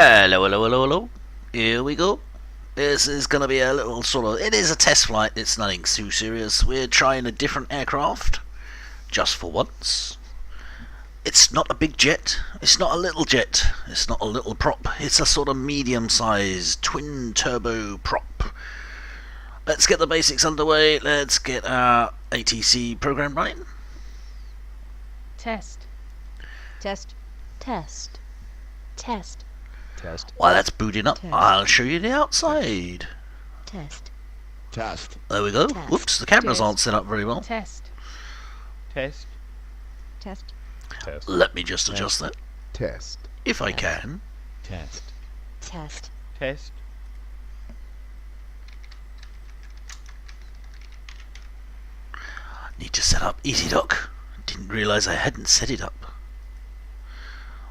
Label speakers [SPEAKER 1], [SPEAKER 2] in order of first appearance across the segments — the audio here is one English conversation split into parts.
[SPEAKER 1] Hello, hello, hello, hello. Here we go. This is going to be a little sort of... It is a test flight. It's nothing too serious. We're trying a different aircraft. Just for once. It's not a big jet. It's not a little jet. It's not a little prop. It's a sort of medium-sized twin-turbo prop. Let's get the basics underway. Let's get our ATC program running.
[SPEAKER 2] Test. Test. Test. Test.
[SPEAKER 3] Test.
[SPEAKER 1] While that's booting up,
[SPEAKER 2] Test.
[SPEAKER 1] I'll show you the outside.
[SPEAKER 2] Test.
[SPEAKER 3] Test.
[SPEAKER 1] There we go.
[SPEAKER 2] Test.
[SPEAKER 1] Whoops, the cameras
[SPEAKER 2] Test.
[SPEAKER 1] aren't set up very well.
[SPEAKER 2] Test.
[SPEAKER 3] Test.
[SPEAKER 2] Test.
[SPEAKER 3] Test.
[SPEAKER 1] Let me just adjust that,
[SPEAKER 3] Test.
[SPEAKER 1] if I can.
[SPEAKER 3] Test.
[SPEAKER 2] Test.
[SPEAKER 3] Test.
[SPEAKER 1] Need to set up Easy Dock. Didn't realise I hadn't set it up.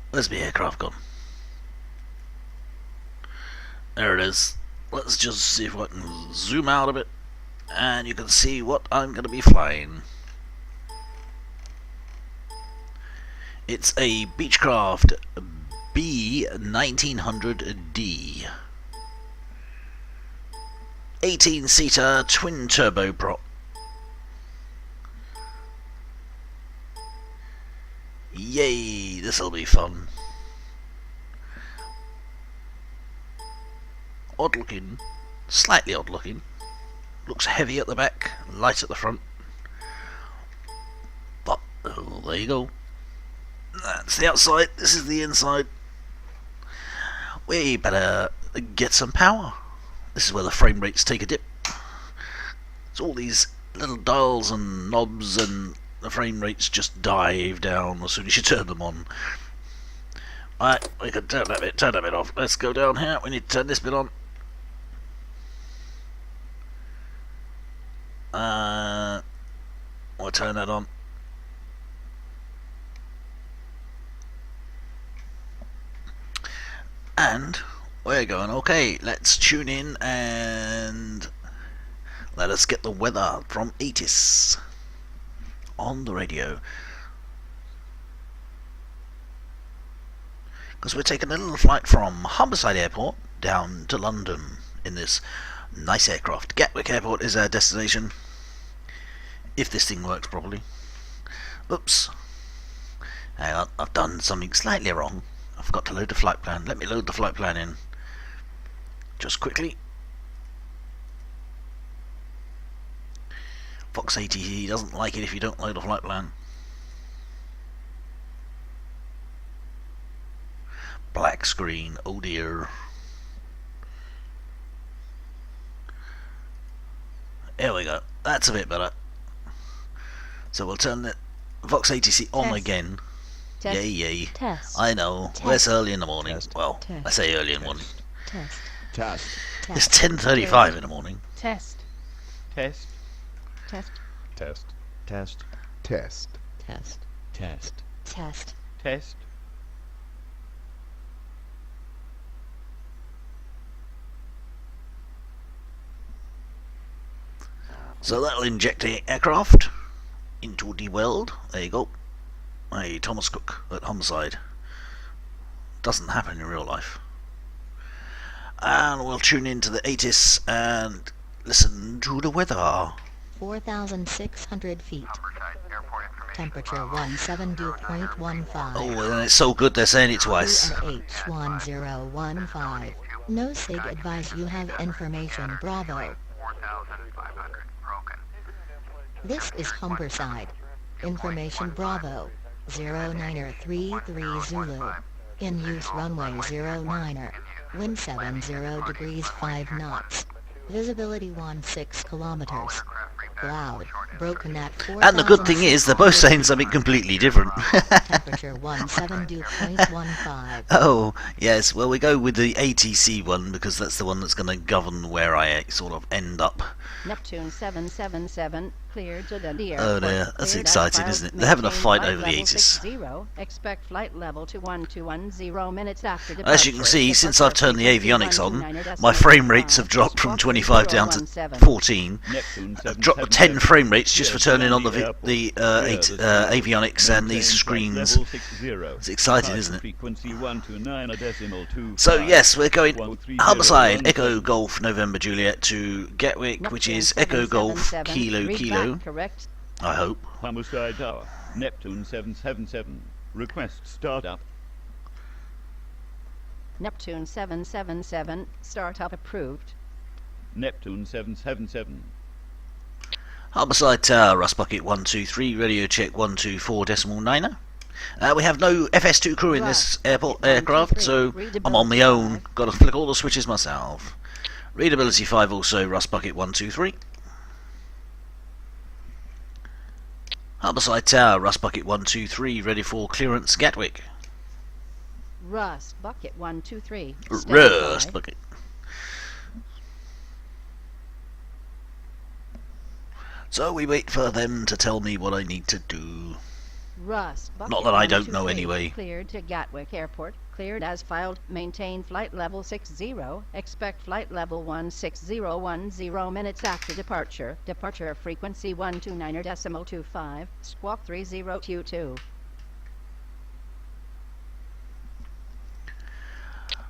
[SPEAKER 1] Where's my aircraft gone? There it is. Let's just see if I can zoom out a bit, and you can see what I'm going to be flying. It's a Beechcraft B1900D. 18-seater twin turbo prop. Yay, this'll be fun. Odd looking, slightly odd looking. Looks heavy at the back, light at the front. But, oh, there you go. That's the outside, this is the inside. We better get some power. This is where the frame rates take a dip. It's all these little dials and knobs, and the frame rates just dive down as soon as you turn them on. Right, we can turn that bit off. Let's go down here. We need to turn this bit on. We'll turn that on. And we're going. Okay, let's tune in and let us get the weather from Atis on the radio, because we're taking a little flight from Humberside Airport down to London in this nice aircraft. Gatwick Airport is our destination, if this thing works properly. Oops, hang on, I've done something slightly wrong. I forgot to load the flight plan. Let me load the flight plan in just quickly. Fox ATC doesn't like it if you don't load a flight plan. Black screen, oh dear. Here we go, that's a bit better. So we'll turn the Fox ATC on
[SPEAKER 2] Test.
[SPEAKER 1] again.
[SPEAKER 2] Test.
[SPEAKER 1] Yay, yay.
[SPEAKER 2] Test.
[SPEAKER 1] I know,
[SPEAKER 2] Test.
[SPEAKER 1] well, it's early in the morning.
[SPEAKER 3] Test.
[SPEAKER 1] Well,
[SPEAKER 2] Test.
[SPEAKER 1] I say early in the morning.
[SPEAKER 2] Test.
[SPEAKER 3] Test.
[SPEAKER 1] It's
[SPEAKER 2] Test.
[SPEAKER 1] 10:35 in the morning.
[SPEAKER 2] Test.
[SPEAKER 3] Test.
[SPEAKER 2] Test.
[SPEAKER 3] Test. Test.
[SPEAKER 4] Test.
[SPEAKER 2] Test.
[SPEAKER 3] Test.
[SPEAKER 2] Test.
[SPEAKER 3] Test.
[SPEAKER 1] So that'll inject the aircraft into the world. There you go. Hey, Thomas Cook at Humberside. Doesn't happen in real life. And we'll tune into the ATIS and listen to the weather.
[SPEAKER 5] 4,600 feet. Temperature 172.15.
[SPEAKER 1] Oh, and it's so good they're saying it twice.
[SPEAKER 5] UNH1015. No SIG advise you have information Bravo. This is Humberside. Information Bravo. 09er33 Zulu. In use runway 09er. Wind 70 degrees 5 knots. Visibility 16 kilometers. Cloud. Broken at 4,000.
[SPEAKER 1] And the good thing is they're both saying something completely different.
[SPEAKER 5] Temperature 172.15.
[SPEAKER 1] Oh, yes, well we go with the ATC one because that's the one that's going to govern where I sort of end up.
[SPEAKER 2] Neptune 777.
[SPEAKER 4] Cleared to the
[SPEAKER 1] Oh
[SPEAKER 4] airport.
[SPEAKER 1] dear, that's
[SPEAKER 4] Cleared as
[SPEAKER 1] exciting,
[SPEAKER 4] filed.
[SPEAKER 1] isn't it? They're having a
[SPEAKER 4] Maintain
[SPEAKER 1] fight
[SPEAKER 4] flight
[SPEAKER 1] over the
[SPEAKER 4] level
[SPEAKER 1] Aegis.
[SPEAKER 4] 60. Expect flight level to 1210 minutes after departure.
[SPEAKER 1] As you can see, since I've turned the
[SPEAKER 4] Departure
[SPEAKER 1] avionics on,
[SPEAKER 4] 129.5.
[SPEAKER 1] my frame rates have dropped from 25 down to 14.
[SPEAKER 3] Neptune
[SPEAKER 1] I've dropped 10 frame rates just for turning on the
[SPEAKER 3] Avionics
[SPEAKER 1] avionics and these screens. It's exciting, isn't it?
[SPEAKER 3] Frequency 129.25.
[SPEAKER 1] So yes, we're going Humberside, Echo Golf November Juliet to Gatwick, which is Echo Golf Kilo
[SPEAKER 4] Read
[SPEAKER 1] Kilo,
[SPEAKER 4] back, correct.
[SPEAKER 1] I hope.
[SPEAKER 3] Humberside Tower. Neptune 777. Request startup.
[SPEAKER 4] Neptune 777. Startup approved.
[SPEAKER 3] Neptune 777.
[SPEAKER 1] Humberside Tower, Rust Bucket 123, radio check 124.9er. We have no FS2 crew in this aircraft, so I'm on my own. Got to flick all the switches myself. Readability 5 also, Rust Bucket 123. Humberside Tower, Rust Bucket 123, ready for clearance Gatwick.
[SPEAKER 4] Rust Bucket 123.
[SPEAKER 1] Rust Bucket. So we wait for them to tell me what I need to do.
[SPEAKER 4] Rust Bucket
[SPEAKER 1] Not that I don't know
[SPEAKER 4] 123.
[SPEAKER 1] anyway.
[SPEAKER 4] Cleared to Gatwick Airport. Cleared as filed. Maintain flight level 60. Expect flight level 16010 minutes after departure. Departure frequency 129.25. Squawk 3022.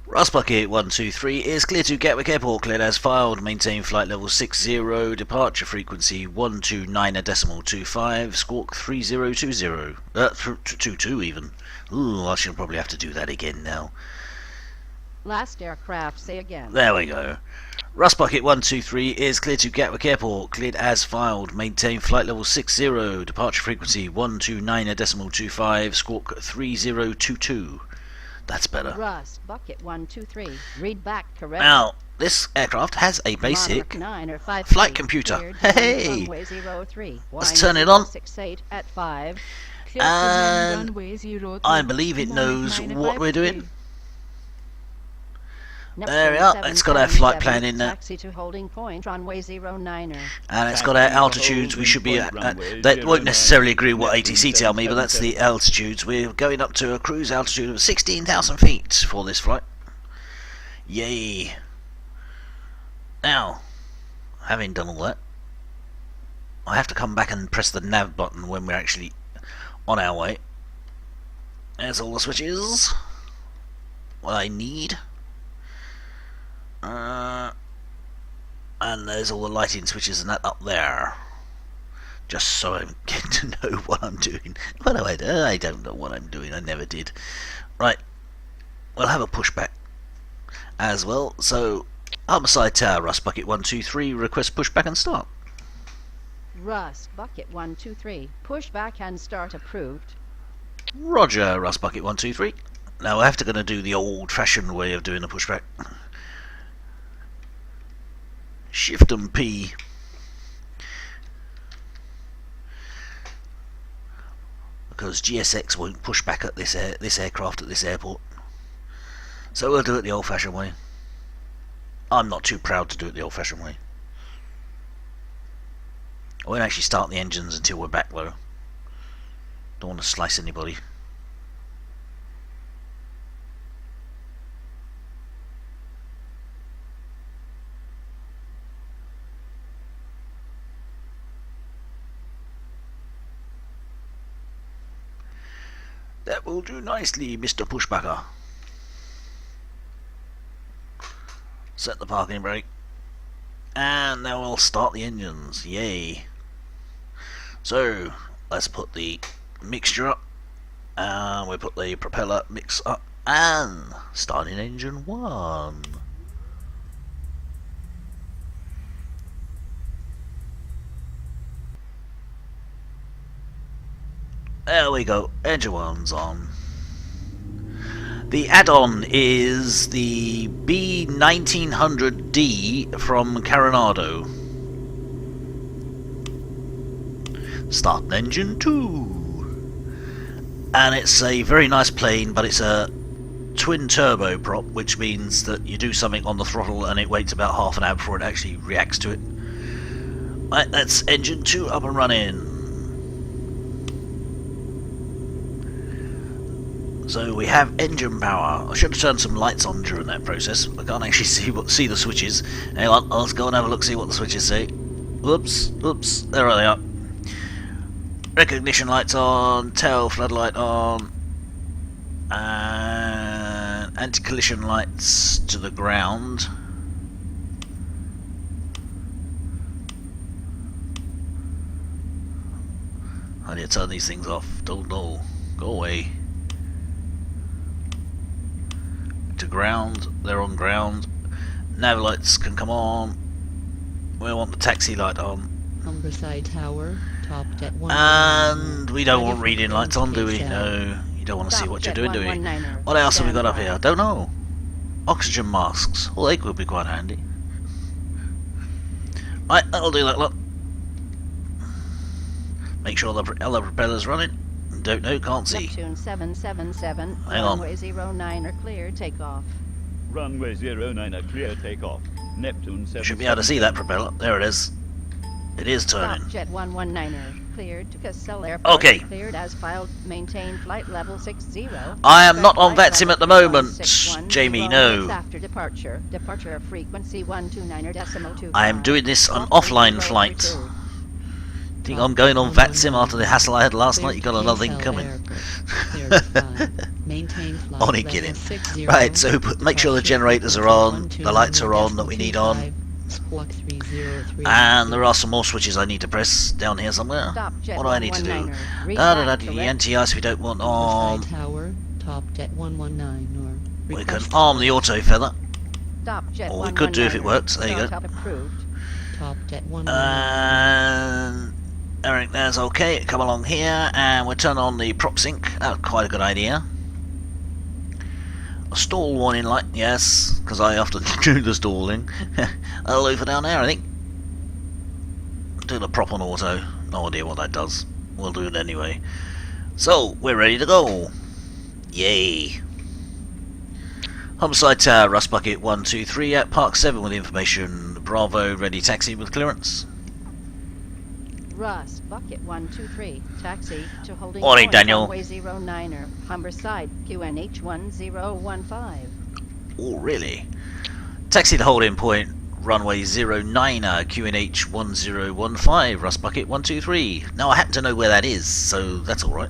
[SPEAKER 1] Rust Bucket 123 is clear to Gatwick Airport, cleared as filed, maintain flight level 60, departure frequency 129.25, squawk 3020, 22 even. Ooh, I should probably have to do that again now.
[SPEAKER 4] Last aircraft, say again.
[SPEAKER 1] There we go. Rust Bucket 123 is clear to Gatwick Airport, cleared as filed, maintain flight level 60, departure frequency 129.25, squawk 3022. That's better.
[SPEAKER 4] Rust Bucket 123. Read back, correct.
[SPEAKER 1] Now, this aircraft has a basic
[SPEAKER 4] Monarch 9 or 5
[SPEAKER 1] flight computer. Hey! Let's turn it on.
[SPEAKER 4] 68 at 5.
[SPEAKER 1] And I believe it knows what we're doing. There we are. It's got our flight plan in there.
[SPEAKER 4] Taxi to holding point, runway 09er.
[SPEAKER 1] And it's got our altitudes. We should be at, they won't necessarily agree with what ATC tell me, but that's the altitudes. We're going up to a cruise altitude of 16,000 feet for this flight. Yay. Now, having done all that, I have to come back and press the nav button when we're actually on our way. There's all the switches. What I need. And there's all the lighting switches and that up there. Just so I get to know what I'm doing. What do I do? I don't know what I'm doing. I never did. Right. We'll have a pushback as well. So, Humberside Tower, Rust Bucket 123, request pushback and start.
[SPEAKER 4] Rust Bucket 123. Pushback and start approved.
[SPEAKER 1] Roger, Rust Bucket 123. Now I have to go and do the old-fashioned way of doing the pushback. Shift and P. Because GSX won't push back at this aircraft at this airport. So we'll do it the old-fashioned way. I'm not too proud to do it the old-fashioned way. I won't actually start the engines until we're back though. Don't want to slice anybody. That will do nicely, Mr. Pushbacker. Set the parking brake. And now we'll start the engines. Yay. So, let's put the mixture up. And we'll put the propeller mix up. And starting engine 1. There we go, engine 1's on. The add-on is the B1900D from Coronado. Start engine 2. And it's a very nice plane, but it's a twin turbo prop, which means that you do something on the throttle and it waits about half an hour before it actually reacts to it. Right, that's engine 2 up and running. So we have engine power. I should have turned some lights on during that process. I can't actually see the switches. Hang on, let's go and have a look, see what the switches say. Whoops, oops, there they are. Recognition lights on, tail floodlight on, and anti-collision lights to the ground. I need to turn these things off. Don't know. Go away. To ground. They're on ground. Nav lights can come on. We want the taxi light on.
[SPEAKER 5] Humberside Tower, top jet 1.
[SPEAKER 1] And we don't want reading lights on, do we? No. You don't want to see what you're doing, do you? What else have we got up here? Don't know. Oxygen masks. Well, they could be quite handy. Right, that'll do that lot. Make sure the other propeller's running. Don't know, can't see.
[SPEAKER 4] Neptune 777,
[SPEAKER 1] Hang on.
[SPEAKER 4] runway 09 are clear, takeoff.
[SPEAKER 3] Runway 09 are clear takeoff. Neptune 7.
[SPEAKER 1] Should be able to see that propeller. There it is. It is turning.
[SPEAKER 4] Stop jet 119er, cleared to Cassell Airport.
[SPEAKER 1] Okay.
[SPEAKER 4] Cleared as filed, maintain flight level 60.
[SPEAKER 1] I am not on
[SPEAKER 4] Flight
[SPEAKER 1] VATSIM
[SPEAKER 4] level
[SPEAKER 1] at the moment,
[SPEAKER 4] 161,
[SPEAKER 1] Jamie,
[SPEAKER 4] 0
[SPEAKER 1] no.
[SPEAKER 4] minutes after departure. Departure frequency 129.25.
[SPEAKER 1] I am doing this on offline flight. Think I'm going on VATSIM after the hassle I had last night? You got another thing coming. Only kidding. Right, so make sure the generators are on, the lights are on that we need on, and there are some more switches I need to press down here somewhere. What do I need to do? The NTIs we don't want on. We can arm the auto feather. Or we could do if it works. There you go. And everything there's okay. Come along here, and we'll turn on the prop sync. That's quite a good idea. A stall warning light, yes, because I often do the stalling. That'll over down there, I think. Do the prop on auto. No idea what that does. We'll do it anyway. So, we're ready to go. Yay. Humberside Tower, Rust Bucket 123 at Park 7 with information. Bravo, ready taxi with clearance.
[SPEAKER 4] Russ, Bucket 123, taxi to holding
[SPEAKER 1] Morning,
[SPEAKER 4] point,
[SPEAKER 1] Daniel.
[SPEAKER 4] runway 09er, Humberside, QNH 1015.
[SPEAKER 1] Oh, really? Taxi to holding point, runway 09er, QNH 1015, Rust Bucket 123. Now, I happen to know where that is, so that's alright.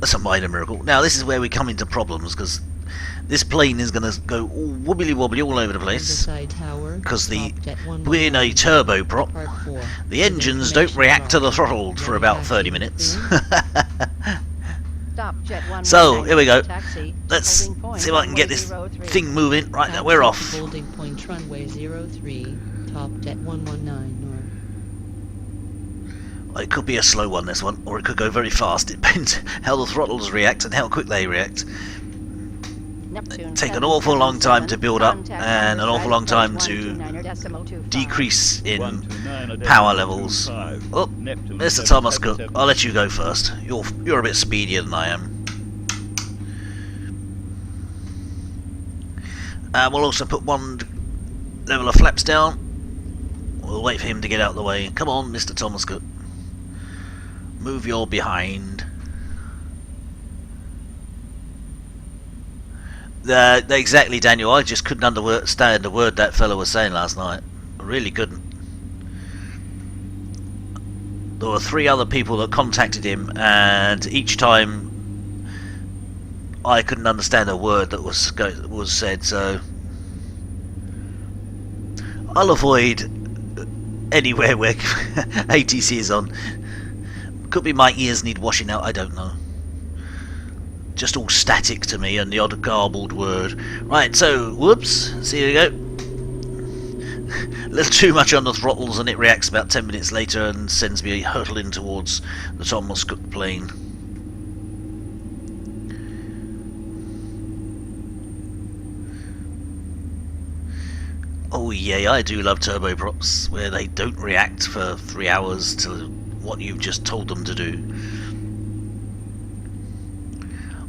[SPEAKER 1] That's a minor miracle. Now, this is where we come into problems, because this plane is going to go all wobbly all over the place, because we're in a turboprop. The engines don't react to the throttle for about 30 minutes.
[SPEAKER 4] Stop jet 119,
[SPEAKER 1] So, here we go.
[SPEAKER 4] taxi to
[SPEAKER 1] Let's
[SPEAKER 4] holding point,
[SPEAKER 1] see if I can get this
[SPEAKER 4] runway 03.
[SPEAKER 1] thing moving. Right, now we're off.
[SPEAKER 5] Holding point runway 03, top jet 119
[SPEAKER 1] Well, it could be a slow one, this one, or it could go very fast. It depends how the throttles react and how quick they react.
[SPEAKER 4] Neptune
[SPEAKER 1] Take an awful long time to build up,
[SPEAKER 4] contact
[SPEAKER 1] and an awful long time to
[SPEAKER 4] 129.25.
[SPEAKER 1] decrease in
[SPEAKER 3] 129
[SPEAKER 1] power levels.
[SPEAKER 3] 5.
[SPEAKER 1] Oh,
[SPEAKER 3] Neptune
[SPEAKER 1] Mr. Thomas Cook,
[SPEAKER 3] 777.
[SPEAKER 1] I'll let you go first. You're a bit speedier than I am. And we'll also put one level of flaps down. We'll wait for him to get out of the way. Come on, Mr. Thomas Cook. Move your behind. Exactly, Daniel. I just couldn't understand a word that fellow was saying last night. I really couldn't. There were 3 other people that contacted him, and each time I couldn't understand a word that was said. So I'll avoid anywhere where ATC is on. Could be my ears need washing out. I don't know. Just all static to me, and the odd garbled word. Right, so, whoops, so here we go. A little too much on the throttles, and it reacts about 10 minutes later and sends me hurtling towards the Thomas Cook plane. Oh yeah, I do love turboprops, where they don't react for 3 hours to what you've just told them to do.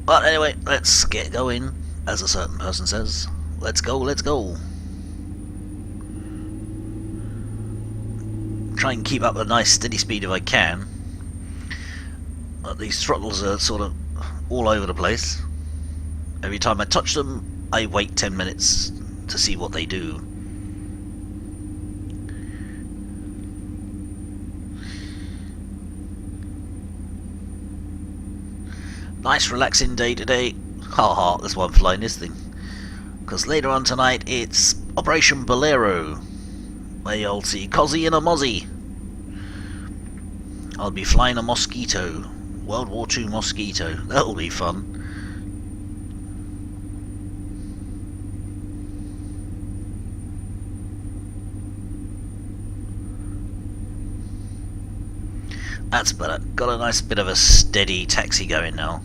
[SPEAKER 1] But anyway, let's get going, as a certain person says. Let's go, let's go. try and keep up a nice steady speed if I can. But these throttles are sort of all over the place. Every time I touch them, I wait 10 minutes to see what they do. Nice relaxing day today. Ha ha, that's why I'm flying this thing. Because later on tonight it's Operation Bolero, where you'll see Cozzy and a Mozzie. I'll be flying a Mosquito, World War II Mosquito. That'll be fun. That's better. Got a nice bit of a steady taxi going now.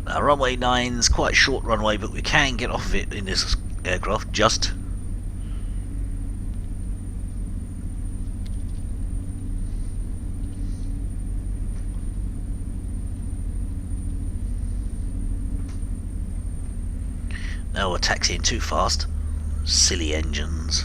[SPEAKER 1] Now, runway 9's quite a short runway, but we can get off of it in this aircraft, just. Now we're taxiing too fast. Silly engines.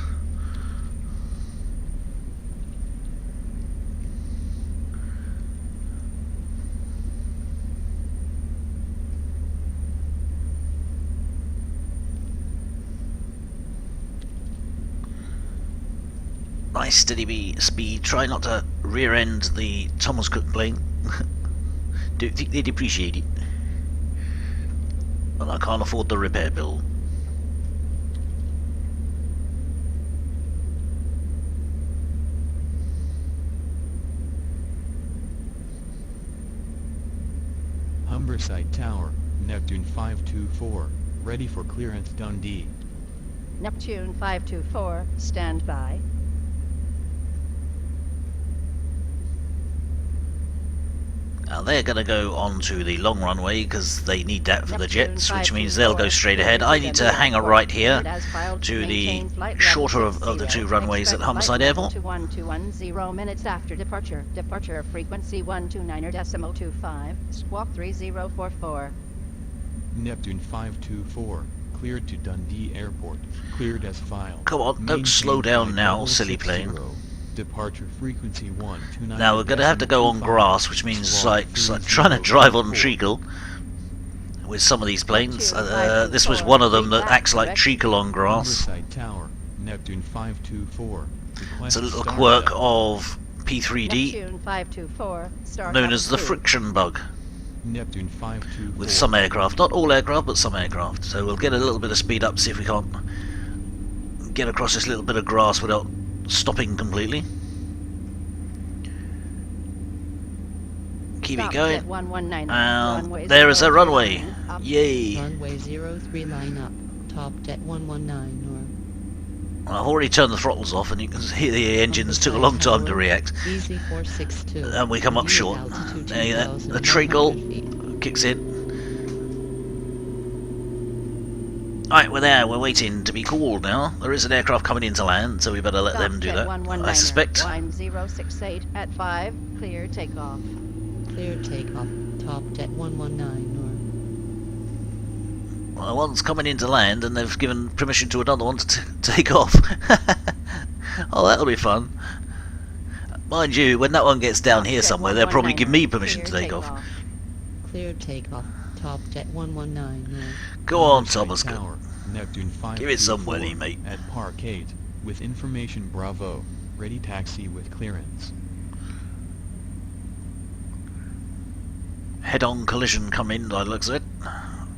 [SPEAKER 1] Nice steady speed. Try not to rear end the Thomas Cook plane. Don't think they'd appreciate it. And I can't afford the repair bill.
[SPEAKER 6] Humberside Tower, Neptune 524, ready for clearance Dundee.
[SPEAKER 4] Neptune 524, stand by.
[SPEAKER 1] Now they're going to go onto the long runway because they need that for the
[SPEAKER 4] Neptune
[SPEAKER 1] jets, which means they'll go straight ahead. I need to hang a right here to the shorter of the two runways at Humberside Airport.
[SPEAKER 4] 1210 minutes after departure. Departure frequency 129.25. Squawk 3044.
[SPEAKER 6] Neptune 524, cleared to Dundee Airport, cleared as filed.
[SPEAKER 1] Come on, don't slow down now, silly plane.
[SPEAKER 6] Departure frequency 129.
[SPEAKER 1] Now we're going to have to go on grass, which means like trying to drive on treacle with some of these planes. This was one of them that acts like treacle on grass.
[SPEAKER 6] Humberside Tower, Neptune 524.
[SPEAKER 1] It's a little quirk of p3d,
[SPEAKER 4] Neptune 524, start
[SPEAKER 1] known
[SPEAKER 4] up
[SPEAKER 1] as the
[SPEAKER 4] cruise.
[SPEAKER 1] friction bug,
[SPEAKER 6] Neptune 524.
[SPEAKER 1] with some aircraft. Not all aircraft, but some aircraft. So we'll get a little bit of speed up, see if we can't get across this little bit of grass without stopping completely. Keep
[SPEAKER 4] Stop
[SPEAKER 1] it going.
[SPEAKER 4] at 119.
[SPEAKER 1] And there is a runway.
[SPEAKER 4] Up.
[SPEAKER 1] Yay!
[SPEAKER 5] Runway 03 line up. Top jet 119
[SPEAKER 1] I've already turned the throttles off, and you can hear the engines took a long time to react.
[SPEAKER 5] Easy 462.
[SPEAKER 1] And we come up short. There you go. The treacle kicks in. Right, we're there. We're waiting to be called now. There is an aircraft coming into land, so we better let them do
[SPEAKER 4] Jet
[SPEAKER 1] that.
[SPEAKER 4] 119er,
[SPEAKER 1] I suspect.
[SPEAKER 4] Climb 068 at 5. Clear takeoff.
[SPEAKER 5] Clear takeoff. Top jet 119
[SPEAKER 1] Well, one's coming into land, and they've given permission to another one to take off. Oh, that'll be fun. Mind you, when that one gets down here
[SPEAKER 4] Jet
[SPEAKER 1] somewhere, they'll probably
[SPEAKER 4] 119er,
[SPEAKER 1] give me permission to
[SPEAKER 4] clear
[SPEAKER 1] take off.
[SPEAKER 5] north. Clear takeoff. Top jet 119 north.
[SPEAKER 1] Go on,
[SPEAKER 6] Humberside
[SPEAKER 1] Thomas. Go.
[SPEAKER 6] Tower, Neptune 524.
[SPEAKER 1] Give it some willy, mate.
[SPEAKER 6] At Park 8, with information Bravo, ready taxi with clearance.
[SPEAKER 1] Head-on collision coming, by the looks of it.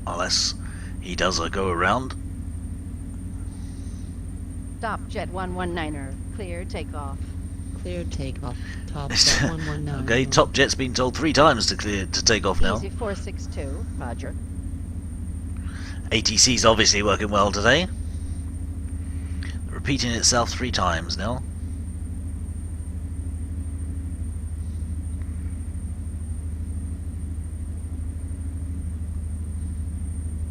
[SPEAKER 1] Unless he does a go around.
[SPEAKER 4] Stop Jet 119er. Clear takeoff.
[SPEAKER 5] Clear takeoff. Top jet 119
[SPEAKER 1] Okay,
[SPEAKER 5] north.
[SPEAKER 1] Top Jet's been told 3 times to take off now.
[SPEAKER 4] Easy 462. Roger.
[SPEAKER 1] ATC's obviously working well today. Repeating itself 3 times now.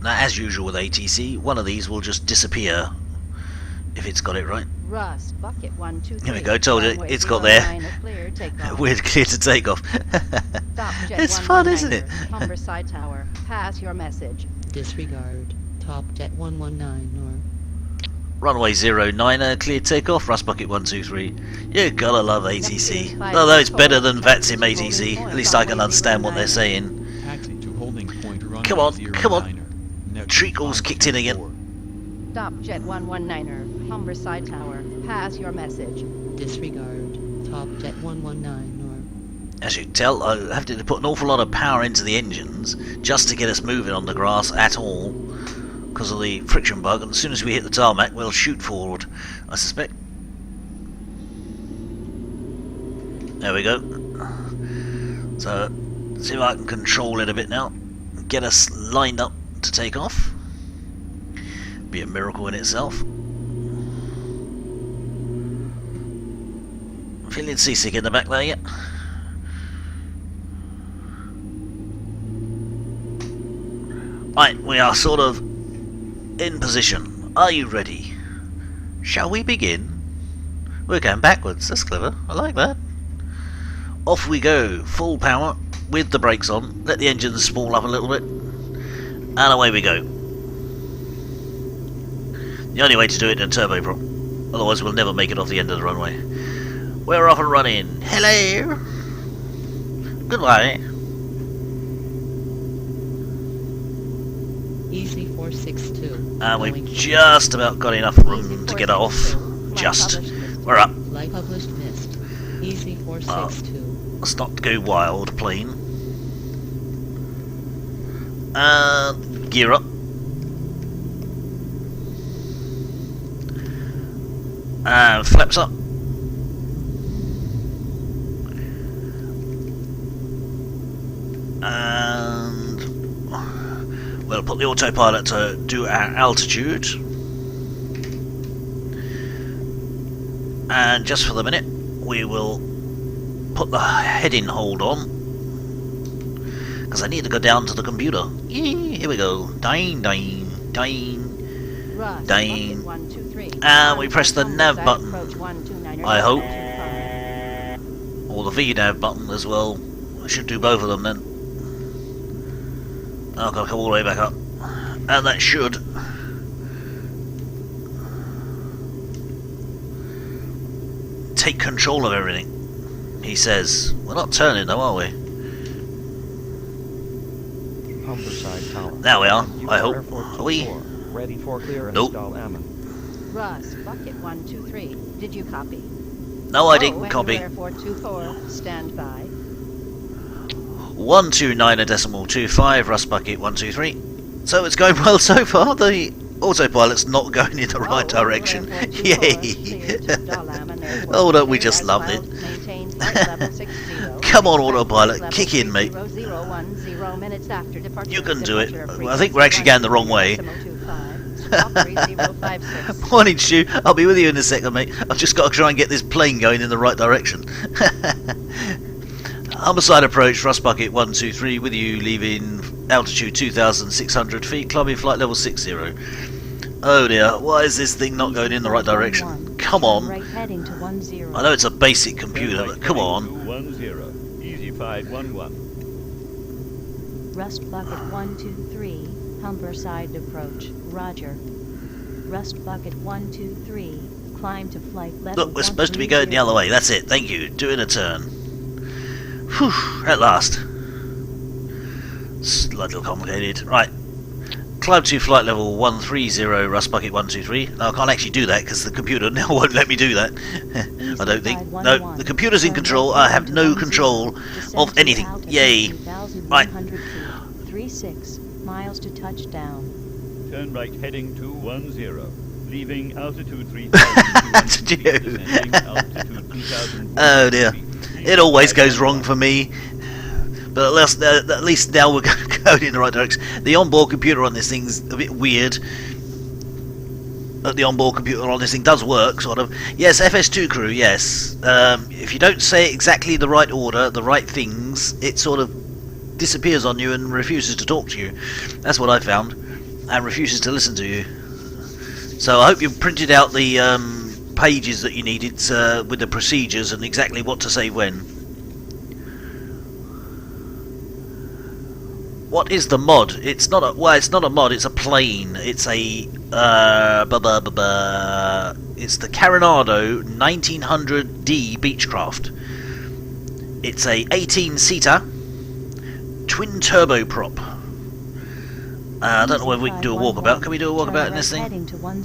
[SPEAKER 1] Now, as usual with ATC, one of these will just disappear if it's got it right.
[SPEAKER 4] Rust. Bucket 123.
[SPEAKER 1] Here we go, told you,
[SPEAKER 4] Runway
[SPEAKER 1] it's got there.
[SPEAKER 4] 09 at clear takeoff.
[SPEAKER 1] We're clear to take off.
[SPEAKER 4] Stop Jet
[SPEAKER 1] It's fun, isn't it?
[SPEAKER 4] 119er, Humberside Tower. Pass your message.
[SPEAKER 5] Disregard. Top Jet 119 North.
[SPEAKER 1] Runway 09er, clear takeoff, Rust Bucket 123. You gotta love ATC. Although it's better than VATSIM ATC, at least I can understand what they're saying.
[SPEAKER 6] Taxi to holding point runway
[SPEAKER 1] Come on,
[SPEAKER 6] 09er.
[SPEAKER 1] come on.
[SPEAKER 6] Neptune
[SPEAKER 1] Treacle's kicked in again.
[SPEAKER 6] 524.
[SPEAKER 4] Stop Jet 119er, Humberside Tower. Pass your message.
[SPEAKER 5] Disregard. Top Jet 119 North.
[SPEAKER 1] As you can tell, I have to put an awful lot of power into the engines just to get us moving on the grass at all, because of the friction bug, and as soon as we hit the tarmac, we'll shoot forward, I suspect. There we go. So, see if I can control it a bit now. Get us lined up to take off. Be a miracle in itself. Feeling seasick in the back there yet? Right, we are sort of in position. Are you ready? Shall we begin? We're going backwards. That's clever. I like that. Off we go. Full power with the brakes on. Let the engines spool up a little bit. And away we go. The only way to do it in a turboprop. Otherwise we'll never make it off the end of the runway. We're off and running. Hello. Goodbye.
[SPEAKER 5] Easy 462.
[SPEAKER 1] And we've
[SPEAKER 5] Going
[SPEAKER 1] just about got enough room to get off. Just. We're up.
[SPEAKER 5] Light published missed. Easy 462.
[SPEAKER 1] Let's not go wild, plane. Gear up. And flaps up. And we'll put the autopilot to do our altitude. And just for the minute, we will put the heading hold on, because I need to go down to the computer. Here we go. Dine, dine, dine.
[SPEAKER 4] Rust,
[SPEAKER 1] Dane.
[SPEAKER 4] Bucket 123.
[SPEAKER 1] And we press the nav
[SPEAKER 4] Humberside
[SPEAKER 1] button.
[SPEAKER 4] approach 129er,
[SPEAKER 1] I hope.
[SPEAKER 4] 25.
[SPEAKER 1] Or the V-nav button as well. I should do both of them then. I'll come all the way back up. And that should take control of everything. He says. We're not turning though, are we?
[SPEAKER 7] Humberside Tower.
[SPEAKER 1] There we are,
[SPEAKER 7] You
[SPEAKER 1] I
[SPEAKER 7] are
[SPEAKER 1] hope.
[SPEAKER 7] Airport
[SPEAKER 1] Are we?
[SPEAKER 7] 24, ready for clearance,
[SPEAKER 1] Nope.
[SPEAKER 7] Ammon.
[SPEAKER 4] Rust, Bucket 123. Did you copy?
[SPEAKER 1] No, I didn't
[SPEAKER 4] and
[SPEAKER 1] copy.
[SPEAKER 4] Airport 24. Stand by.
[SPEAKER 1] 129.25, Rust Bucket 123. So it's going well so far. The autopilot's not going in the right direction. Yay! Oh, don't we just love it? Come on, autopilot, kick in, mate. You can do it. I think we're actually going the wrong way. Morning, Stu. I'll be with you in a second, mate. I've just got to try and get this plane going in the right direction. Humberside approach, Rust Bucket 123, with you leaving altitude 2,600 feet, climbing flight level 60. Oh dear, why is this thing not going in the right direction? Come on.
[SPEAKER 2] Right heading to 10.
[SPEAKER 1] I know it's a basic computer, but come on.
[SPEAKER 3] 210, easy 511.
[SPEAKER 2] Rust Bucket 123, Humberside approach. Roger. Rust Bucket 123, climb to flight level.
[SPEAKER 1] Look, we're supposed to be going the other way. That's it. Thank you. Doing a turn. Whew, at last. It's a little complicated. Right. Climb to flight level 130, Rust Bucket 123. No, I can't actually do that because the computer now won't let me do that. I don't think. No, the computer's in control. I have no control of anything. Yay. Right.
[SPEAKER 2] 36 miles to touchdown.
[SPEAKER 3] Turn right heading 210, leaving altitude 3,200 feet, descending altitude 2,000.
[SPEAKER 1] Oh dear. It always goes wrong for me. But at least now we're going in the right direction. The onboard computer on this thing's a bit weird. But the onboard computer on this thing does work, sort of. Yes, FS2 crew, yes. If you don't say exactly the right order, the right things, it sort of disappears on you and refuses to talk to you. That's what I found. And refuses to listen to you. So I hope you've printed out the pages that you needed with the procedures and exactly what to say when. What is the mod? It's not a it's not a mod. It's a plane. It's a it's the Coronado 1900D Beechcraft. It's a 18-seater twin turboprop. I don't know whether we can do a walkabout. Can we do a walkabout in this thing?
[SPEAKER 2] Heading to 10.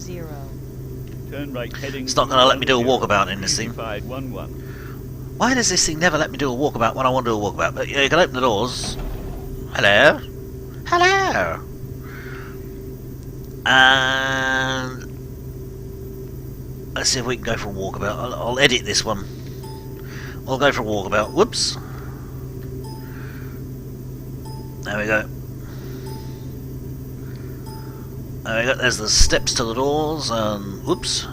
[SPEAKER 3] Turn right heading.
[SPEAKER 1] It's not going to let me do a walkabout in this thing.
[SPEAKER 3] 511.
[SPEAKER 1] Why does this thing never let me do a walkabout when I want to do a walkabout? But yeah, you can open the doors. Hello? Hello! And let's see if we can go for a walkabout. I'll edit this one. I'll go for a walkabout. Whoops. There we go. There we go. There's the steps to the doors, and whoops.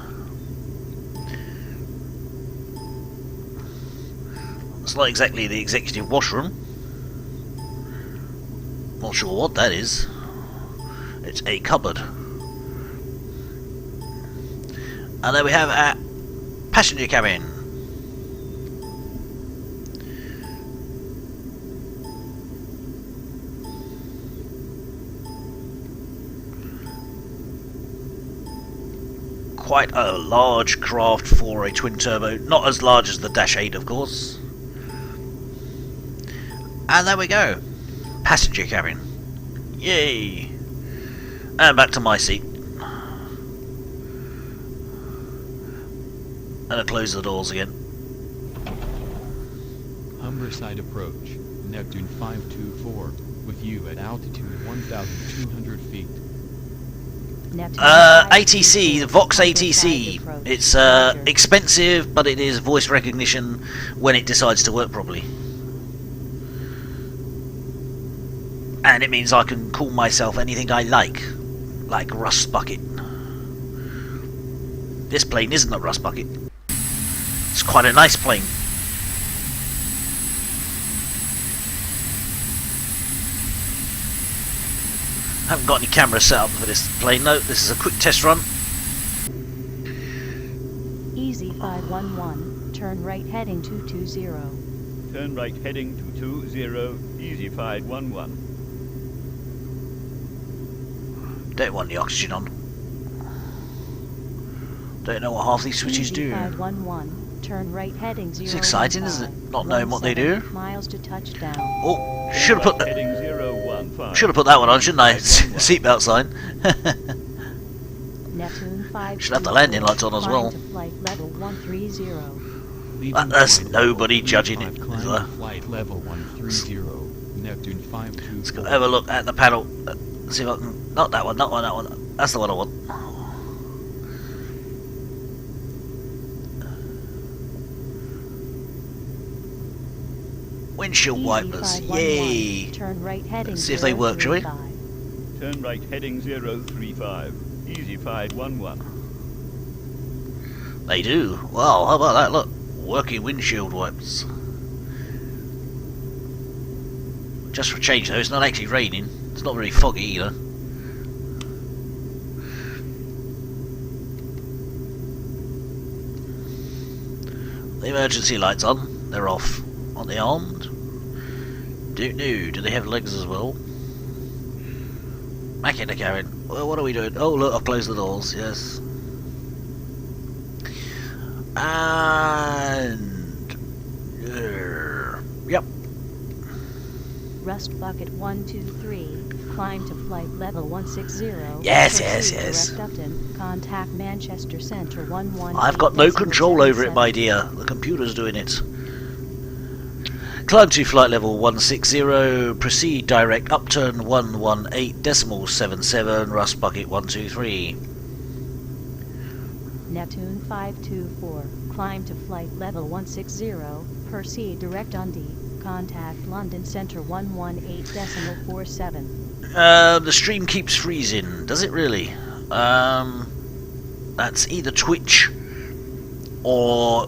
[SPEAKER 1] It's not exactly the executive washroom. Not sure what that is. It's a cupboard. And there we have our passenger cabin. Quite a large craft for a twin turbo. Not as large as the Dash 8, of course. And there we go. Passenger cabin. Yay! And back to my seat. And I close the doors again.
[SPEAKER 6] Humberside approach, Neptune 524, with you at altitude 1,200 feet.
[SPEAKER 1] ATC, the Vox ATC. It's expensive, but it is voice recognition when it decides to work properly. And it means I can call myself anything I like Rust Bucket. This plane isn't a Rust Bucket. It's quite a nice plane. I haven't got any camera set up for this plane, no. This is a quick test run.
[SPEAKER 2] Easy 511, turn right heading 220.
[SPEAKER 3] Turn right heading 220. Easy 511.
[SPEAKER 1] Don't want the oxygen on. Don't know what half these switches do.
[SPEAKER 2] 511, turn right heading 015.
[SPEAKER 1] It's exciting, isn't it? Not knowing what they do.
[SPEAKER 2] Miles to touchdown.
[SPEAKER 1] Oh, should have put that.
[SPEAKER 3] Heading 015.
[SPEAKER 1] Should have put that one on, shouldn't I? Seatbelt sign.
[SPEAKER 2] Neptune 5.
[SPEAKER 1] Should have the landing lights on as well.
[SPEAKER 2] Flight level 130.
[SPEAKER 1] There's nobody judging it.
[SPEAKER 6] Flight level 130, Neptune 524.
[SPEAKER 1] Let's go have a look at the panel. See if I can. Not that one, that one, that one. That's the one I want. Windshield wipers, yay!
[SPEAKER 2] Turn right heading.
[SPEAKER 1] Let's see if they work, shall we?
[SPEAKER 3] Turn right heading 035. Easy 511.
[SPEAKER 1] They do. Well, how about that? Look, working windshield wipers. Just for a change, though, it's not actually raining. It's not very foggy either. The emergency lights on. They're off. Aren't they armed? Don't know. Do they have legs as well? Back in the cabin. Well, what are we doing? Oh, look, I've closed the doors. Yes. And yep.
[SPEAKER 2] Rust Bucket 123. Climb to flight level 160.
[SPEAKER 1] Yes, yes, yes.
[SPEAKER 2] Direct Upton. Contact Manchester Centre 118.
[SPEAKER 1] I've got no control over it, my dear. The computer's doing it. Climb to flight level 160. Proceed direct upturn 118.77. Rust Bucket 123.
[SPEAKER 2] Neptune 524. Climb to flight level 160. Proceed direct Dundee. Contact London Centre 118.47.
[SPEAKER 1] The stream keeps freezing. Does it really? That's either Twitch or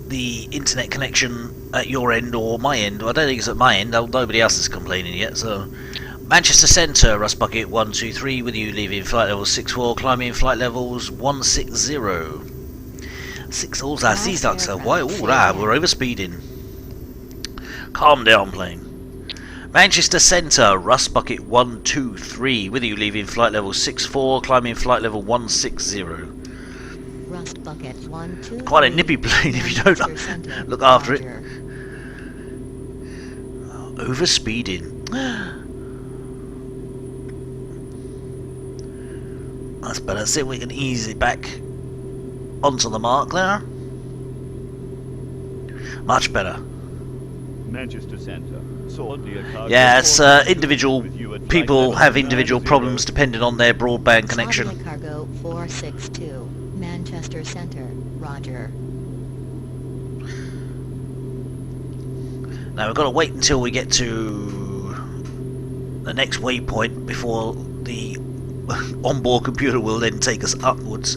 [SPEAKER 1] the internet connection at your end or my end. I don't think it's at my end. Nobody else is complaining yet. So, Manchester Centre, Rust Bucket 123 with you, leaving flight level 64, climbing flight levels 160. All that sea ducks are white. Ooh, we're overspeeding. Calm down, plane. Manchester Centre, Rust Bucket 123, with you leaving flight level 64, climbing flight level 160.
[SPEAKER 5] Rust Bucket 123.
[SPEAKER 1] Quite a nippy plane if you don't look after it. Overspeeding. That's better. See if we can ease it back onto the mark there. Much better.
[SPEAKER 3] Manchester Centre.
[SPEAKER 1] Yeah, it's individual people have individual problems depending on their broadband connection.
[SPEAKER 5] Charlie Cargo 462, Manchester Centre, Roger.
[SPEAKER 1] Now we've got to wait until we get to the next waypoint before the onboard computer will then take us upwards.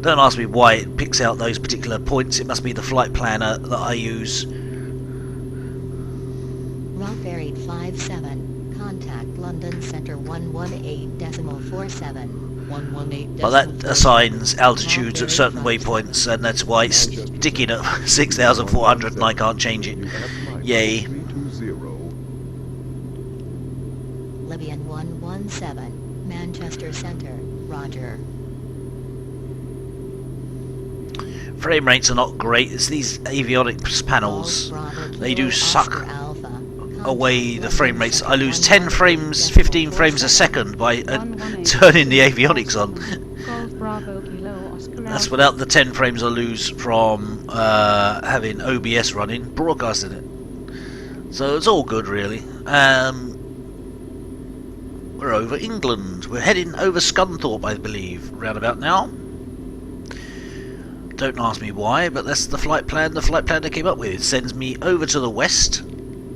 [SPEAKER 1] Don't ask me why it picks out those particular points. It must be the flight planner that I use.
[SPEAKER 5] Rock Varied 57, contact London Centre 118.47, 118.
[SPEAKER 1] But that assigns altitudes at certain waypoints, and that's why it's sticking at 6,400 and I can't change it. Yay.
[SPEAKER 5] Libyan 117, Manchester Centre, Roger.
[SPEAKER 1] Frame rates are not great. It's these avionics panels. They do suck away the frame rates. I lose 10 frames, 15 frames a second by turning the avionics on. That's without the 10 frames I lose from having OBS running, broadcasting it. So it's all good really. We're over England. We're heading over Scunthorpe, I believe, roundabout now. Don't ask me why, but that's the flight plan the flight planner came up with. It sends me over to the west